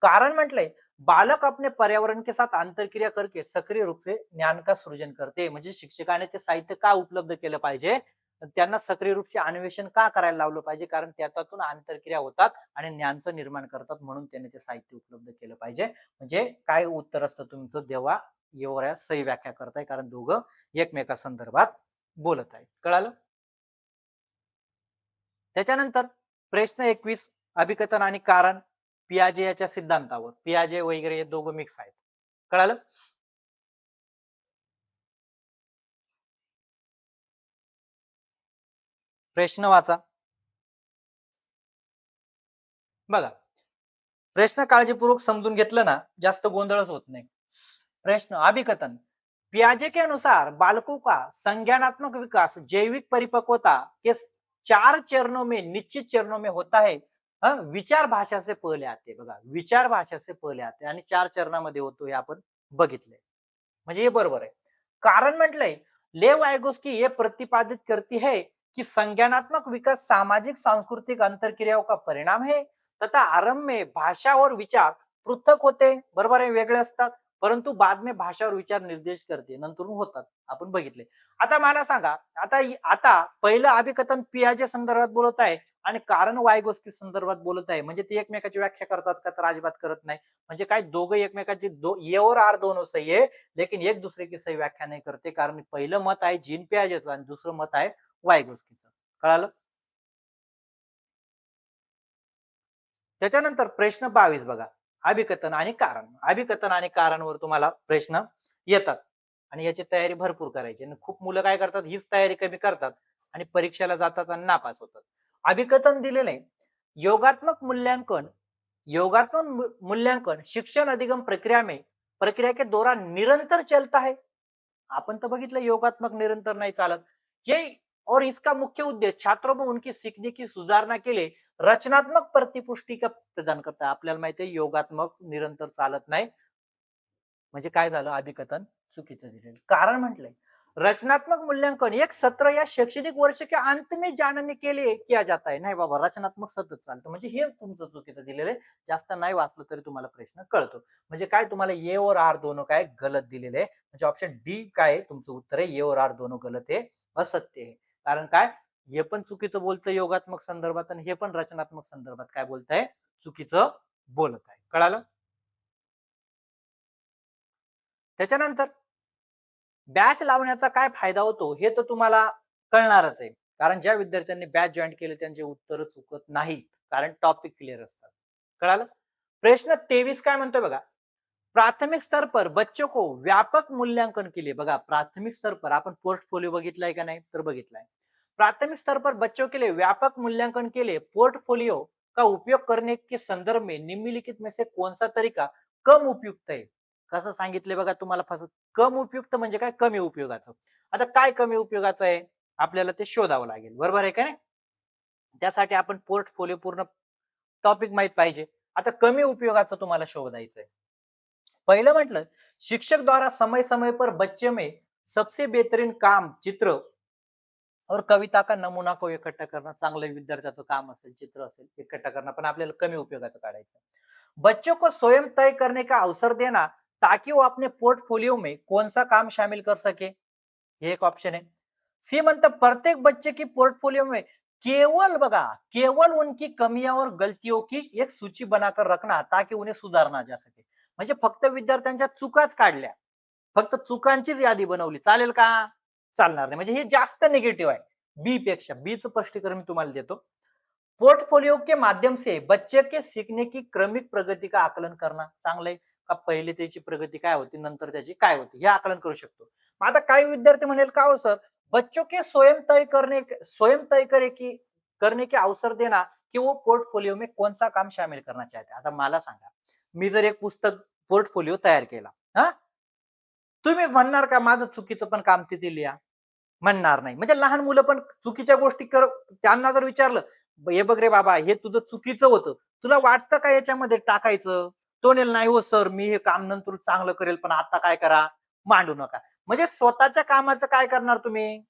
कारण म्हटलंय बालक अपने पर्यावरण के साथ आंतरक्रिया करके सक्रिय रूप से ज्ञान का सृजन करते. म्हणजे शिक्षकाने ते साहित्य का उपलब्ध केलं पाहिजे? त्यांना सक्रिय रूपचे अन्वेषण का करायला लावलं पाहिजे? कारण त्याच्यातून आंतरक्रिया होतात आणि ज्ञानचं निर्माण करतात म्हणून त्यांनी ते साहित्य उपलब्ध केलं पाहिजे. म्हणजे काय उत्तर असतं तुमचं? तेव्हा एवढ्या सही व्याख्या करताय कारण दोघं एकमेका संदर्भात बोलत आहेत. कळालं? त्याच्यानंतर प्रश्न 21 अभिकथन आणि कारण पियाजे याच्या सिद्धांतावर. पियाजे वगैरे हे दोघं मिक्स आहेत. कळालं? प्रश्न वाचा. बघा प्रश्न काळजीपूर्वक समजून घेतलं ना जास्त गोंधळच होत नाही. प्रश्न अभिकथन पियाजे के अनुसार बालकों का संज्ञानात्मक विकास जैविक परिपक्वता के 4 चरणों में निश्चित चरणों में होता है. विचार भाषा से पहले आते. बघा विचार भाषा से पहले आते आणि 4 चरणामध्ये होतो हे आपण बघितलंय. म्हणजे हे बरोबर आहे. कारण म्हटलंय लेव वाइगोस्की ये प्रतिपादित करती है कि संज्ञानात्मक विकास सामाजिक सांस्कृतिक अंतरक्रियाओं का परिणाम है तथा आरंभ में भाषा और विचार पृथक होते. बरोबर आहे वेगळे असतात परंतु बाद में भाषा और विचार निर्देश करते नंतर होतात आपण बघितले. आता मला सांगा आता पहिलं अभिकथन पियाजे संदर्भात बोलत आहे आणि कारण वायगोस्की संदर्भात बोलत आहे म्हणजे ते एकमेकाची व्याख्या करतात का तर अजिबात करत नाही. म्हणजे काय दोघं एकमेकाची ये और आर दोनों सही है लेकिन एक दूसरे की सही व्याख्या नाही करते कारण पहिलं मत आहे जीन पियाजेचं आणि दुसरं मत आहे वायगोस्कीचं. कळालं? त्याच्यानंतर प्रश्न 22 बघा अभिकथन आणि कारण. अभिकथन आणि कारणवर तुम्हाला प्रश्न येतात आणि याची तयारी भरपूर करायची. आणि खूप मुलं काय करतात हीच तयारी कमी करतात आणि परीक्षेला जातात आणि नापास होतात. अभिकथन दिलेले योगात्मक मूल्यांकन शिक्षण अधिगम प्रक्रिया के दौरान निरंतर चलता है. आपण तर बघितलं योगात्मक निरंतर नाही चालत. ये और इसका मुख्य उद्देश्य छात्रों में उनकी सीखने की सुधारणा के लिए रचनात्मक प्रतिपुष्टि का प्रदान करता है. आपल्याला माहिती आहे योगात्मक निरंतर चालत नाही. म्हणजे काय झालं अभिकथन चुकीचं दिलेलं. कारण म्हटलंय रचनात्मक मूल्यांकन एक सत्र या शैक्षणिक वर्ष के अंत में जानने के लिए किया जाता है. नाही बाबा रचनात्मक सतत चालतं म्हणजे हे तुमचं चुकीचं दिलेलं आहे. जास्त नाही वाचलं तरी तुम्हाला प्रश्न कळतो. म्हणजे काय तुम्हाला ए और आर दोनों काय गलत दिलेले आहे. म्हणजे ऑप्शन डी काय तुमचं उत्तर आहे ए और आर दोनों गलत आहे असत्य आहे. कारण काय हे पण चुकीचं बोलतंय योगात्मक संदर्भात आणि हे पण रचनात्मक संदर्भात काय बोलताय चुकीचं बोलत आहे. कळालं? त्याच्यानंतर बॅच लावण्याचा काय फायदा होतो हे तर तुम्हाला कळणारच आहे. कारण ज्या विद्यार्थ्यांनी बॅच जॉईन केले त्यांचे उत्तर चुकत नाहीत कारण टॉपिक क्लिअर असतात. कळालं? प्रश्न 23 काय म्हणतोय बघा प्राथमिक स्तर पर बच्चों को व्यापक मूल्यांकन के लिए. बघा प्राथमिक स्तर पर आपण पोर्टफोलियो बघितलाय का नाही तर बघितलाय. प्राथमिक स्तर पर बच्चों के लिए व्यापक मूल्यांकन के लिए पोर्टफोलियो का उपयोग करने के संदर्भ में निम्नलिखित में से कौन सा तरीका कम उपयुक्त है. कसं सांगितलंय बघा तुम्हाला कम उपयुक्त म्हणजे काय कमी उपयोगाचं. आता काय कमी उपयोगाचं आहे आपल्याला ते शोधावं लागेल. बरोबर आहे का नाही? त्यासाठी आपण पोर्टफोलिओ पूर्ण टॉपिक माहित पाहिजे. आता कमी उपयोगाचं तुम्हाला शोधायचंय. पहिलं म्हटलं शिक्षक द्वारा समय समय पर बच्चे में सबसे बेहतरीन काम चित्र और कविता का नमुना को इकट्ठा करना. चांगलं विद्यार्थ्याचं काम असेल चित्र असेल इकट्ठा करना पण आपल्याला कमी उपयोगाचं काढायचं. बच्चों को स्वयं तय करने का अवसर देना ताकि वो अपने पोर्टफोलियो में कौन सा काम शामिल कर सके. ये एक ऑप्शन है. सी म्हणतं प्रत्येक बच्चे की पोर्टफोलियो में केवल बघा केवल उनकी कमियां और गलतियों की एक सूची बनाकर रखना ताकि उन्हें सुधारना जा सके. म्हणजे फक्त विद्यार्थ्यांच्या चुकाच काढल्या फक्त चुकांचीच यादी बनवली चालेल का चालणार नाही. म्हणजे हे जास्त निगेटिव्ह आहे. बी पेक्षा बी चं स्पष्टीकरण मी तुम्हाला देतो. पोर्टफोलियो के माध्यम से बच्चे के सीखने की क्रमिक प्रगति का आकलन करना. चांगलंय का पहिले त्याची प्रगती काय होती नंतर त्याची काय होती हे आकलन करू शकतो. आता काही विद्यार्थी म्हणेल का हो सर बच्चों के स्वयं तय करने के अवसर देना कि वो पोर्टफोलियो में कौन सा काम शामिल करना चाहते. आता मला सांगा मी जर एक पुस्तक पोर्टफोलिओ तयार केला हा तुम्ही म्हणणार का माझं चुकीचं पण काम तिथे लिहा. म्हणणार नाही. म्हणजे लहान मुलं पण चुकीच्या गोष्टी त्यांना जर विचारलं हे बघ रे बाबा हे तुझं चुकीचं होतं तुला वाटतं का याच्यामध्ये टाकायचं तो म्हणेल नाही हो सर मी हे काम नंतर चांगलं करेल पण आता काय करा मांडू नका. म्हणजे स्वतःच्या कामाचं काय करणार तुम्ही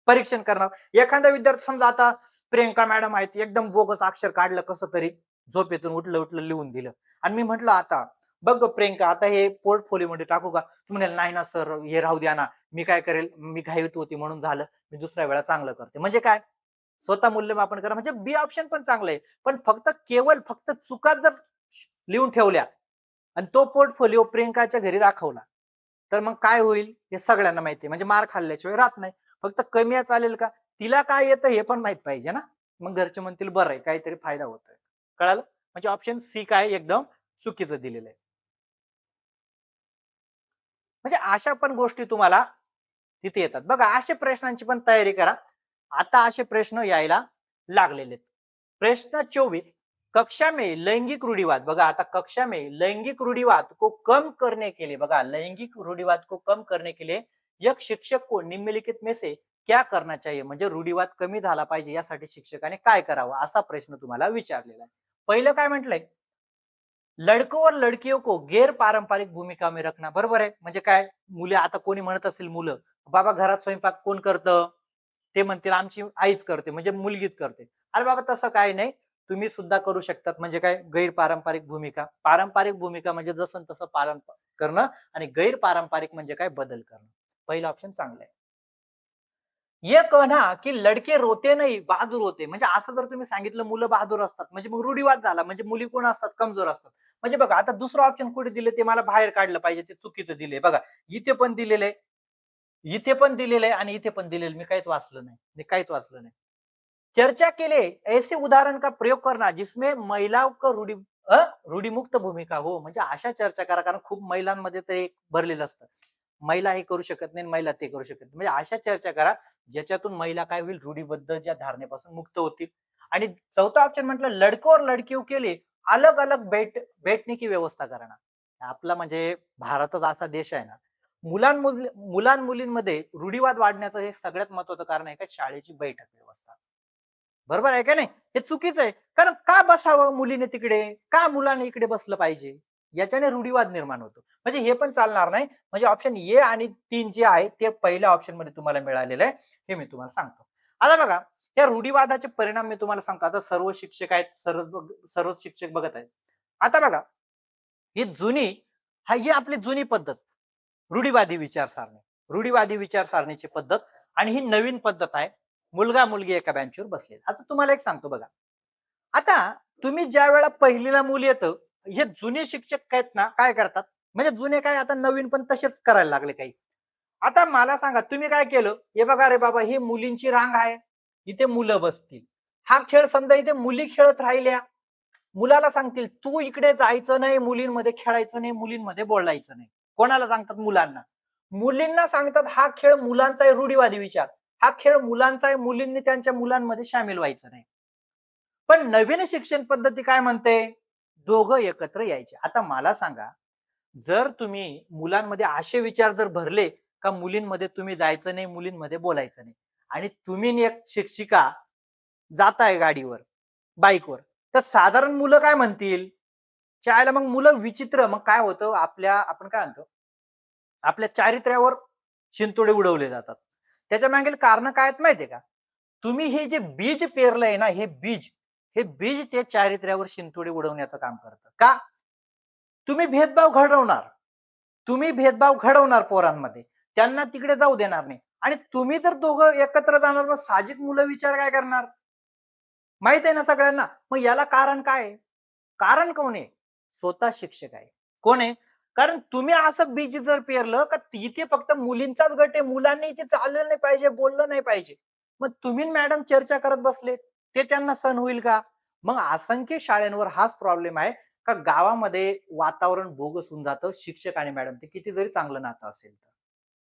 परीक्षण करणार. एखादा विद्यार्थी समजा आता प्रियंका मॅडम आहेत एकदम बोगस अक्षर काढलं कसं तरी झोपेतून उठलं उठलं लिहून दिलं आणि मी म्हटलं आता बघ प्रियंका आता हे पोर्टफोलिओ मध्ये टाकू का तू म्हणाल नाही ना सर हे राहू द्या ना मी काय करेल मी घाईत होती म्हणून झालं मी दुसऱ्या वेळा चांगलं करते. म्हणजे काय स्वतः मूल्यमापन करा. म्हणजे बी ऑप्शन पण चांगलं आहे पण फक्त चुका जर लिहून ठेवल्या आणि तो पोर्टफोलिओ प्रियंकाच्या घरी दाखवला तर मग काय होईल हे सगळ्यांना माहिती आहे. म्हणजे मार खाल्ल्याशिवाय राहत नाही. फक्त कमी आहे चालेल का? तिला काय येतं हे पण माहित पाहिजे ना. मग घरचे म्हणतील बरं आहे काहीतरी फायदा होतोय. कळालं? म्हणजे ऑप्शन सी काय एकदम चुकीचं दिलेलं आहे. म्हणजे अशा पण गोष्टी तुम्हाला तिथे येतात. बघा अशा प्रश्नांची पण तयारी करा. आता असे प्रश्न यायला लागलेले आहेत. प्रश्न 24 कक्षा में लैंगिक रूढ़िवाद बघा आता कक्षा में लैंगिक रूढ़िवाद को कम करने के लिए बघा लैंगिक रूढ़िवाद को कम करने के लिए एक शिक्षक को निम्नलिखित में से क्या करना चाहिए म्हणजे रूढ़िवाद कमी झाला पाहिजे यासाठी शिक्षकाने काय करावं असा प्रश्न तुम्हाला विचारलेला आहे. पहिलं काय म्हटलंय लड़कों और लड़कियों को गैर पारंपरिक भूमिका में रखना बरोबर आहे म्हणजे काय मुले आता कोणी म्हणत असेल मुलं बाबा घरात स्वयंपाक कोण करतं ते म्हणतील आमची आईच करते म्हणजे मुलगीच करते अरे बाबा तसं काही नाही तुम्ही सुद्धा करू शकतात म्हणजे काय गैर पारंपरिक भूमिका म्हणजे जसं तसं पालन करणं आणि गैर पारंपरिक म्हणजे काय बदल करणं पहिलं ऑप्शन चांगलं आहे ये कहना की लडके रोते नाही बहादूर होते म्हणजे असं जर तुम्ही सांगितलं मुलं बहादूर असतात म्हणजे मग रूढीवाद झाला म्हणजे मुली कोण असतात कमजोर असतात म्हणजे बघा आता दुसरं ऑप्शन कुठे दिले ते मला बाहेर काढलं पाहिजे ते चुकीचं दिले बघा इथे पण दिलेलं आहे इथे पण दिलेलं आहे आणि इथे पण दिलेलं मी काहीच वाचलं नाही मी काहीच वाचलं नाही चर्चा के लिए ऐसे उदाहरण का प्रयोग करना जिसमें महिलाओं को रूढीमुक्त भूमिका हो म्हणजे अशा चर्चा करा कारण खूप महिलांमध्ये ते एक भरलेलं असतं महिला हे करू शकत नाही महिला ते करू शकत नाही म्हणजे अशा चर्चा करा ज्याच्यातून महिला काय होईल रूढीबद्ध धारणेपासून मुक्त होतील आणि चौथा ऑप्शन म्हटलं लडको और लडकियों के लिए अलग अलग बैठने की व्यवस्था करणार आपला म्हणजे भारतच असा देश आहे ना मुलां मुलींमध्ये रूढीवाद वाढण्याचं हे सगळ्यात महत्वाचं कारण आहे का शाळेची बैठक व्यवस्था बरोबर आहे का नाही हे चुकीचं आहे कारण का बसावं मुलीने तिकडे का मुलाने इकडे बसलं पाहिजे याच्याने रूढीवाद निर्माण होतो म्हणजे हे पण चालणार नाही म्हणजे ऑप्शन ए आणि 3 जे आहे ते पहिल्या ऑप्शन मध्ये तुम्हाला मिळालेलं आहे हे मी तुम्हाला सांगतो आता बघा या रूढीवादाचे परिणाम मी तुम्हाला सांगतो आता सर्व शिक्षक आहेत सर्व शिक्षक बघत आहेत आता बघा ही जुनी ही आपली जुनी पद्धत रूढीवादी विचारसारणीची पद्धत आणि ही नवीन पद्धत आहे मुलगा मुलगी एका बेंचवर बसले आता तुम्हाला एक सांगतो बघा आता तुम्ही ज्या वेळा पहिलीला मुली येतं हे जुने शिक्षक आहेत ना काय करतात म्हणजे जुने काय आता नवीन पण तसेच करायला लागले काही आता मला सांगा तुम्ही काय केलं हे बघा रे बाबा ही मुलींची रांग आहे इथे मुलं बसतील हा खेळ समजा इथे मुली खेळत राहिल्या मुलाला सांगतील तू इकडे जायचं नाही मुलींमध्ये खेळायचं नाही मुलींमध्ये बोलायचं नाही कोणाला सांगतात मुलांना मुलींना सांगतात हा खेळ मुलांचा आहे रूढीवादी विचार हा खेळ मुलांचा आहे मुलींनी त्यांच्या मुलांमध्ये सामील व्हायचं नाही पण नवीन शिक्षण पद्धती काय म्हणते दोघं एकत्र यायचे आता मला सांगा जर तुम्ही मुलांमध्ये असे विचार जर भरले का मुलींमध्ये तुम्ही जायचं नाही मुलींमध्ये बोलायचं नाही आणि तुम्ही एक शिक्षिका जाताय गाडीवर बाईकवर तर साधारण मुलं काय म्हणतील शाळेला मग मुलं विचित्र मग काय होतं आपण काय म्हणतो आपल्या चारित्र्यावर शिंतोडे उडवले जातात त्याच्या मागील कारण काय आहेत माहितीये का तुम्ही हे जे बीज पेरलंय ना हे बीज ते चारित्र्यावर शिंतोडे उडवण्याचं काम करतं का तुम्ही तुम्ही भेदभाव घडवणार पोरांमध्ये त्यांना तिकडे जाऊ देणार नाही आणि तुम्ही जर दोघं एकत्र जाणार मग साहजिक मुलं विचार काय करणार माहित आहे ना सगळ्यांना मग याला कारण काय आहे कारण कोण आहे स्वतः शिक्षक आहे कोण आहे कारण तुम्ही असं बीज जर पेरलं का इथे फक्त मुलींचाच गट आहे मुलांनी इथे चाललं नाही पाहिजे बोललं नाही पाहिजे मग तुम्ही मॅडम चर्चा करत बसले ते त्यांना सण होईल का मग असंख्य शाळांवर हाच प्रॉब्लेम आहे का गावामध्ये वातावरण बोगस होऊन जातं शिक्षक आणि मॅडम ते किती जरी चांगलं नातं असेल तर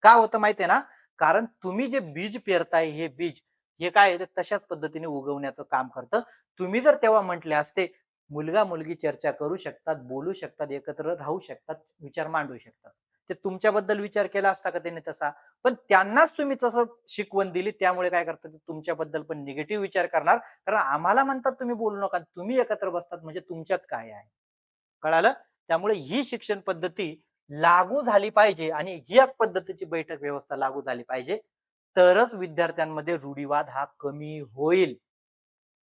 का होतं माहितीये ना कारण तुम्ही जे बीज पेरताय हे बीज हे काय आहे, ते तशाच पद्धतीने उगवण्याचं काम करतं तुम्ही जर तेव्हा म्हटले असते मुलगा मुलगी चर्चा करू शकतात बोलू शकतात एकत्र राहू शकतात विचार मांडू शकतात ते तुमच्याबद्दल विचार केला असता का त्यांनी तसा पण त्यांनाच तुम्ही तसं शिकवण दिली त्यामुळे काय करतात ते तुमच्याबद्दल पण निगेटिव्ह विचार करणार कारण आम्हाला म्हणतात तुम्ही बोलू नका तुम्ही एकत्र बसतात म्हणजे तुमच्यात काय आहे कळालं त्यामुळे ही शिक्षण पद्धती लागू झाली पाहिजे आणि या पद्धतीची बैठक व्यवस्था लागू झाली पाहिजे तरच विद्यार्थ्यांमध्ये रूढीवाद हा कमी होईल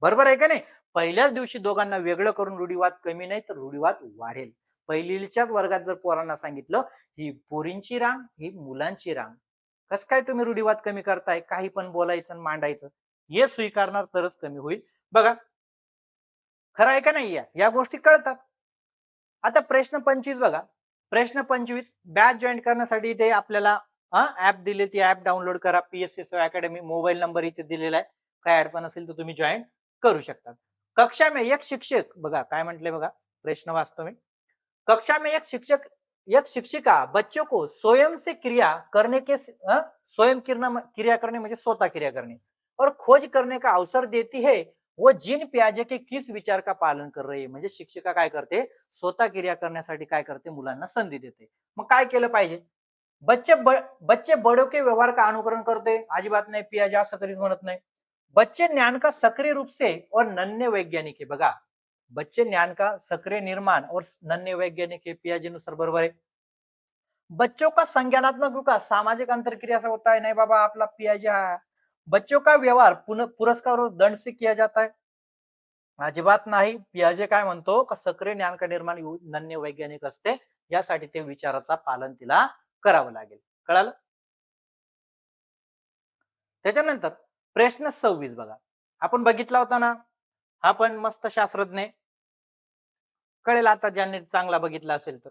बरोबर आहे का नाही पहिल्याच दिवशी दोघांना वेगळं करून रूढीवाद कमी नाही तर रूढीवाद वाढेल पहिलीच्याच वर्गात जर पोरांना सांगितलं ही पोरींची रांग ही मुलांची रांग कस काय तुम्ही रूढीवाद कमी करताय काही पण बोलायचं आणि मांडायचं हे स्वीकारणार तरच कमी होईल बघा खरं आहे का नाही या गोष्टी कळतात आता प्रश्न 25 बघा प्रश्न 25 बॅच जॉईन करण्यासाठी इथे आपल्याला ऍप दिली, ती ऍप डाउनलोड करा. PSC अकॅडमी मोबाईल नंबर इथे दिलेला आहे. काय अडचण असेल तर तुम्ही जॉईन करू शकता. कक्षा में एक शिक्षक, बघा काय म्हटले बघा, प्रश्न वाचतो मी. कक्षा में एक शिक्षिका बच्चों को स्वयं से क्रिया करने के स्वयं क्रिया करने म्हणजे स्वतः क्रिया करने और खोज करने का अवसर देती है. वो जीन पियाजे के किस विचार का पालन कर रही है. म्हणजे शिक्षिका काय करते, स्वतः क्रिया करण्यासाठी काय करते, मुलांना संधी देते. मग काय केलं पाहिजे. बच्चे बड़ों के व्यवहार का अनुकरण करते, अजिबात नाही, पियाजे असं कधीच म्हणत नाही. बच्चे ज्ञान का सक्रिय रूप से और नन्हे वैज्ञानिक है. बघा, बच्चे ज्ञान का सक्रिय निर्माण और नन्हे वैज्ञानिक है, पियाजे नुसार बरोबर आहे. बच्चों का संज्ञानात्मक विकास सामाजिक अंतरक्रिया से होता है. नहीं बाबा, आपला पियाजे हा. बच्चों का व्यवहार पुरस्कार और दंड से किया जाता है. अजिबात नाही. पियाजे काय म्हणतो का सक्रिय ज्ञान का निर्माण नन्हे वैज्ञानिक असते, यासाठी ते विचाराचा पालन तिला करावं लागेल. कळालं. त्याच्यानंतर प्रश्न 26 बघा, आपण बघितला होता ना, हा पण मस्त शास्त्रज्ञ, कळेल आता ज्यांनी चांगला बघितला असेल तर.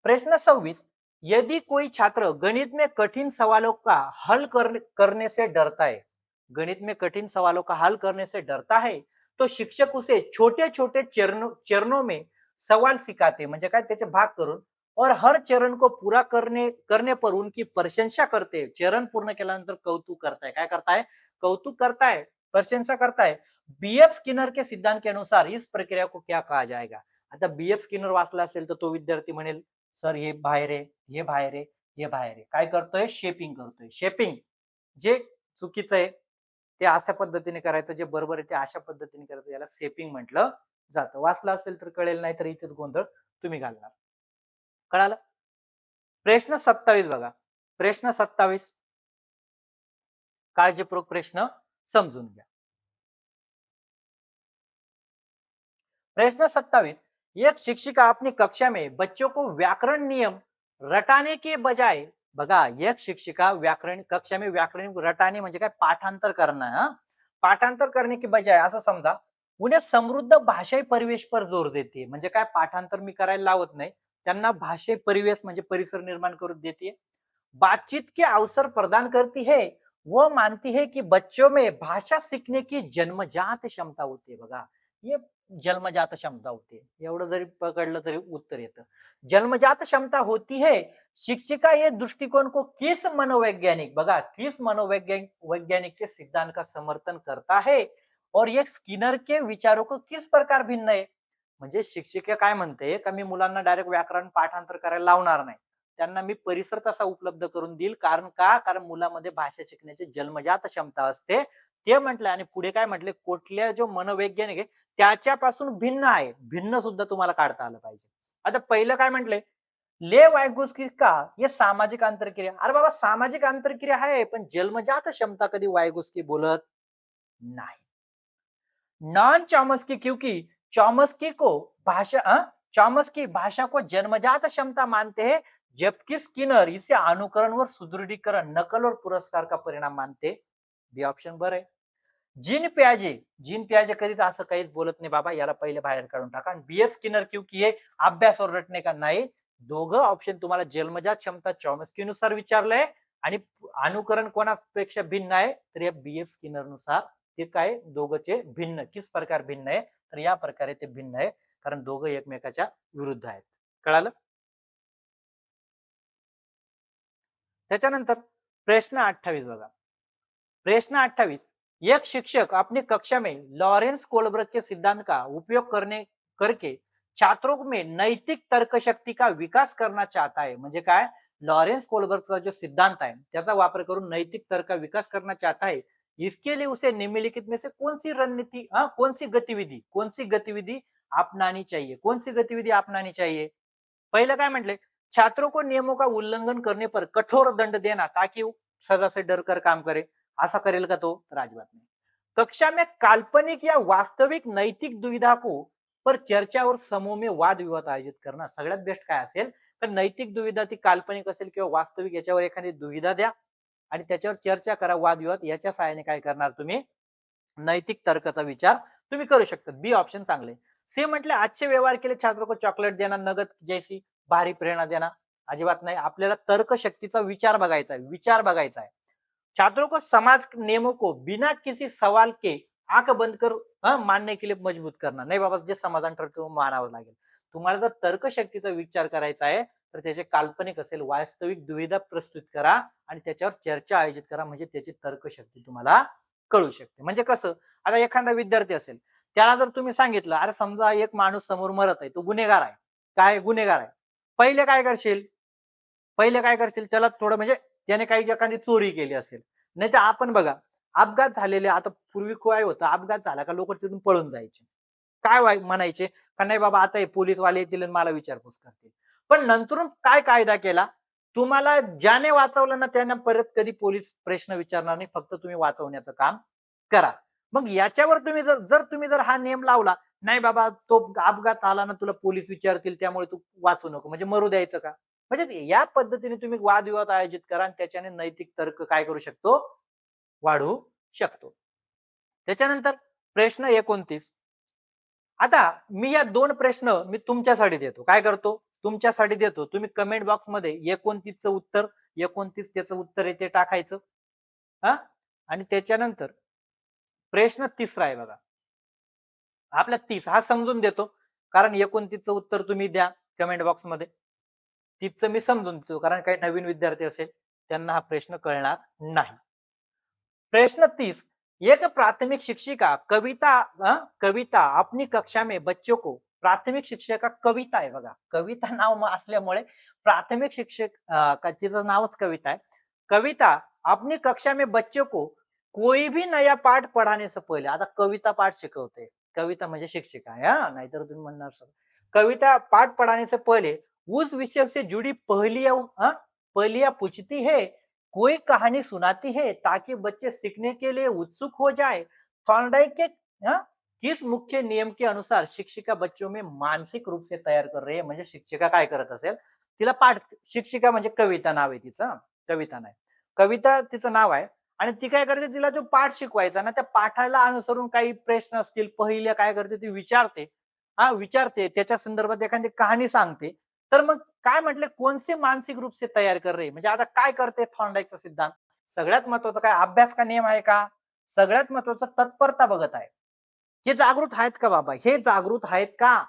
प्रश्न 26, यदि कोई छात्र गणित में कठिन सवालों का हल करने से डरता है, गणित में कठिन सवालों का हल करने से डरता है, तो शिक्षक उसे छोटे छोटे चरणों में सवाल सिखाते, म्हणजे काय, त्याचे भाग करून, और हर चरण को पूरा करने पर उनकी प्रशंसा करते. चरण पूर्ण केल्यानंतर कौतुक करताय, काय करताय, कौतुक करताय, प्रशंसा करताय. बीएफ स्किनर के सिद्धांत के अनुसार इस प्रक्रिया को क्या कहा जाएगा. आता बीएफ स्किनर वाचला असेल तर तो विद्यार्थी म्हणेल, सर हे बाहेर आहे, हे बाहेर आहे, हे बाहेर आहे. काय करतोय, शेपिंग करतोय. शेपिंग जे चुकीचं आहे ते अशा पद्धतीने करायचं, जे बरोबर आहे ते अशा पद्धतीने करायचं, याला शेपिंग म्हटलं जातं. वाचलं असेल तर कळेल, नाही तर इथेच गोंधळ तुम्ही घालणार. कळालं. प्रश्न 27 बघा, प्रश्न 27 काळजीपूर्वक प्रश्न समजून घ्या. प्रश्न 27, एक शिक्षिका अपनी कक्षा में बच्चों को व्याकरण नियम रटाने के बजाय, बघा, एक शिक्षिका व्याकरण कक्षा में व्याकरण रटाने म्हणजे काय, पाठांतर करणं. पाठांतर करने के बजाय असं समजा, उन्हें समृद्ध भाषाई परिवेश पर जोर देते, म्हणजे काय, पाठांतर मी करायला लावत नाही, त्यांना भाषाई परिवेश म्हणजे परिसर निर्माण करून देते. बातचीत के अवसर प्रदान करती है. वो मानती है कि बच्चों में भाषा सीखने की जन्मजात क्षमता होती है. बघा, ये जन्मजात क्षमता होती है, एवढं जरी पकडलं तरी उत्तर येतं. जन्मजात क्षमता होती है. शिक्षिका ये दृष्टिकोण को किस मनोवैज्ञानिक, बघा, किस मनोवैज्ञानिक वैज्ञानिक के सिद्धांत का समर्थन करता है और ये स्किनर के विचारों को किस प्रकार भिन्न आहे. म्हणजे शिक्षिका काय म्हणते का, मी मुलांना डायरेक्ट व्याकरण पाठांतर करायला लावणार नाही, त्यांना मी परिसर तसा उपलब्ध करून देईल. कारण का, कारण मुलामध्ये भाषा शिकण्याची जन्मजात क्षमता असते, ते म्हटलं. आणि पुढे काय म्हटले, कुठल्या जो मनोवैज्ञानिक आहे त्याच्यापासून भिन्न आहे, भिन्न सुद्धा तुम्हाला काढता आलं पाहिजे. आता पहिलं काय म्हटले, ले वायगोस्की का ये सामाजिक आंतरक्रिया. अरे बाबा, सामाजिक आंतरक्रिया आहे, पण जन्मजात क्षमता कधी वायगोस्की बोलत नाही. नॉन चॉमस्की, क्योंकि चॉमस्की को चॉमस्की भाषा को जन्मजात क्षमता मानते हैं, जबकि स्किनर इसे अनुकरण व सुदृढीकरण, नकल और पुरस्कार का परिणाम मानते. बी ऑप्शन बरं आहे. जीन पियाजे कधीच असं काहीच बोलत नाही बाबा, याला पहिले बाहेर काढून टाका. आणि बीएफ स्किनर क्योंकि हे अभ्यास और रटणे का नाही. दोघं ऑप्शन तुम्हाला जन्मजात क्षमता चॉमस्की नुसार विचारलंय, आणि अनुकरण कोणापेक्षा भिन्न आहे, तर या बीएफ स्किनर नुसार ते काय, दोघंचे भिन्न, किस प्रकार भिन्न आहे, तर या प्रकारे ते भिन्न आहे, कारण दोघं एकमेकाच्या विरुद्ध आहेत. कळालं. त्याच्यानंतर प्रश्न 28 बघा, प्रश्न 28, एक शिक्षक अपनी कक्षा में लॉरेंस कोलबर्ग के सिद्धांत का उपयोग करके छात्रों में नैतिक तर्क शक्ति का विकास करना चाहता है. म्हणजे काय, लॉरेंस कोलबर्गचा जो सिद्धांत आहे त्याचा वापर करून नैतिक तर्क का विकास करना चाहता है. इसके लिए उसे निम्नलिखित में से कौन सी रणनीति, कौन सी गतिविधि अपनानी चाहिए, कौन सी गतिविधि अपनानी चाहिए. पहिलं काय म्हटले, छात्रों को नियमों का उल्लंघन करने पर कठोर दंड देना ताकि वो सजा से डर कर काम करे. असा करेल का तो, तर अजिबात नाही. कक्षा में काल्पनिक या वास्तविक नैतिक दुविधा को पर चर्चा और समूह में वाद विवाद आयोजित करना. सगळ्यात बेस्ट काय असेल, तर नैतिक दुविधा ती काल्पनिक असेल किंवा वास्तविक, याच्यावर एखादी दुविधा द्या आणि त्याच्यावर चर्चा करा, वादविवाद, याच्या सहाय्याने काय करणार तुम्ही, नैतिक तर्काचा विचार तुम्ही करू शकता. बी ऑप्शन चांगले. सी म्हटले, अच्छे व्यवहार के लिए छात्रों को चॉकलेट देना, नगद जैसी भारी प्रेरणा देणार अजिबात नाही. आपल्याला तर्कशक्तीचा विचार बघायचा आहे. छात्रों को समाज नियमों को बिना किसी सवाल के आंख बंद कर मानने के लिए मजबूत करना. नाही बाबा जे समाधान ठरतं मानावं लागेल. तुम्हाला जर तर्कशक्तीचा विचार करायचा आहे तर त्याचे काल्पनिक असेल वास्तविक दुविधा प्रस्तुत करा आणि त्याच्यावर चर्चा आयोजित करा म्हणजे त्याची तर्कशक्ती तुम्हाला कळू शकते. म्हणजे कसं आता एखादा विद्यार्थी असेल त्याला जर तुम्ही सांगितलं अरे समजा एक माणूस समोर मरत आहे तो गुन्हेगार आहे. काय गुन्हेगार आहे. पहिले काय करशील? पहिले काय करशील त्याला थोडं म्हणजे त्याने काही एखादी चोरी केली असेल. नाहीतर आपण बघा अपघात झालेले आता पूर्वी काय होतं अपघात झाला का लोक तिथून पळून जायचे. काय म्हणायचे का नाही बाबा आता हे पोलीसवाले येतील आणि मला विचारपूस करतील. पण नंतरून काय कायदा केला तुम्हाला ज्याने वाचवलं ना त्यांना परत कधी पोलीस प्रश्न विचारणार नाही फक्त तुम्ही वाचवण्याचं काम करा. मग याच्यावर तुम्ही जर हा नियम लावला नाही बाबा तो अपघात आला ना तुला पोलीस विचारतील त्यामुळे तू वाचू नको म्हणजे मरू द्यायचं का? म्हणजे या पद्धतीने तुम्ही वादविवाद आयोजित करा आणि त्याच्याने नैतिक तर्क काय करू शकतो वाढू शकतो. त्याच्यानंतर प्रश्न 29 आता मी या दोन प्रश्न मी तुमच्यासाठी देतो. काय करतो? तुमच्यासाठी देतो. तुम्ही कमेंट बॉक्स मध्ये 29 चं उत्तर 29 त्याचं उत्तर आहे ते टाकायचं. हा आणि त्याच्यानंतर प्रश्न तिसरा आहे बघा. आपला 30 हा समजून देतो. कारण 29 चं उत्तर तुम्ही द्या कमेंट बॉक्स मध्ये. 30 चं मी समजून देतो कारण काही नवीन विद्यार्थी असेल त्यांना हा प्रश्न कळणार नाही. प्रश्न 30 एक प्राथमिक शिक्षिका कविता अपनी कक्षा में बच्चों को प्राथमिक शिक्षिका कविता आहे बघा कविता नाव असल्यामुळे प्राथमिक शिक्षक तिचं नावच कविता आहे. कविता अपनी कक्षा में बच्चों को कोई भी नया पाठ पढ़ाने से पहले आता कविता पाठ शिकवते कविता म्हणजे शिक्षिका आहे हा नाहीतर तुम्ही म्हणणार सर कविता पाठ पढ़ाने से पहले उस विषय से जुड़ी पहेलियां पूछती है कोई कहानी सुनाती है ताकि बच्चे सीखने के लिए उत्सुक हो जाए. थॉर्नडाइक के किस मुख्य नियम के अनुसार शिक्षिका बच्चों में मानसिक रूप से तैयार कर रही है म्हणजे शिक्षिका काय करत असेल तिला पाठ शिक्षिका म्हणजे कविता नाव आहे तिचं कविता नाही कविता तिचं नाव आहे आणि ती काय करते तिला जो पाठ शिकवायचा ना त्या पाठाला अनुसरून काही प्रश्न असतील पहिल्या काय करते ती विचारते त्याच्या संदर्भात एखादी कहाणी सांगते तर मग काय म्हटले कोणसे मानसिक रूप से तयार कर रहे म्हणजे आता काय करते थॉर्नडाइकचा सिद्धांत सगळ्यात महत्वाचा काय अभ्यास का नियम आहे का सगळ्यात महत्वाचं तत्परता बघत आहे. हे जागृत आहेत का बाबा हे जागृत आहेत का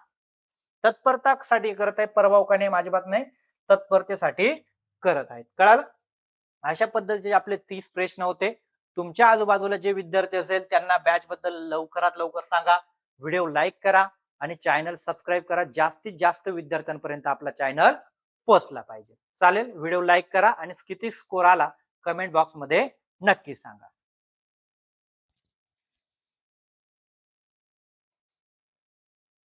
तत्परतासाठी करत आहे परवाव का नियम अजिबात नाही तत्परतेसाठी करत आहेत. कळालं? अशा पद्धतीचे आपले 30 प्रश्न होते. तुमच्या आजूबाजूला जे विद्यार्थी असेल त्यांना बॅच बद्दल लवकरात लवकर सांगा. व्हिडिओ लाईक करा आणि चॅनल सबस्क्राईब करा. जास्तीत जास्त विद्यार्थ्यांपर्यंत आपला चॅनल पोहोचला पाहिजे. चालेल व्हिडिओ लाईक करा आणि किती स्कोर आला कमेंट बॉक्स मध्ये नक्की सांगा.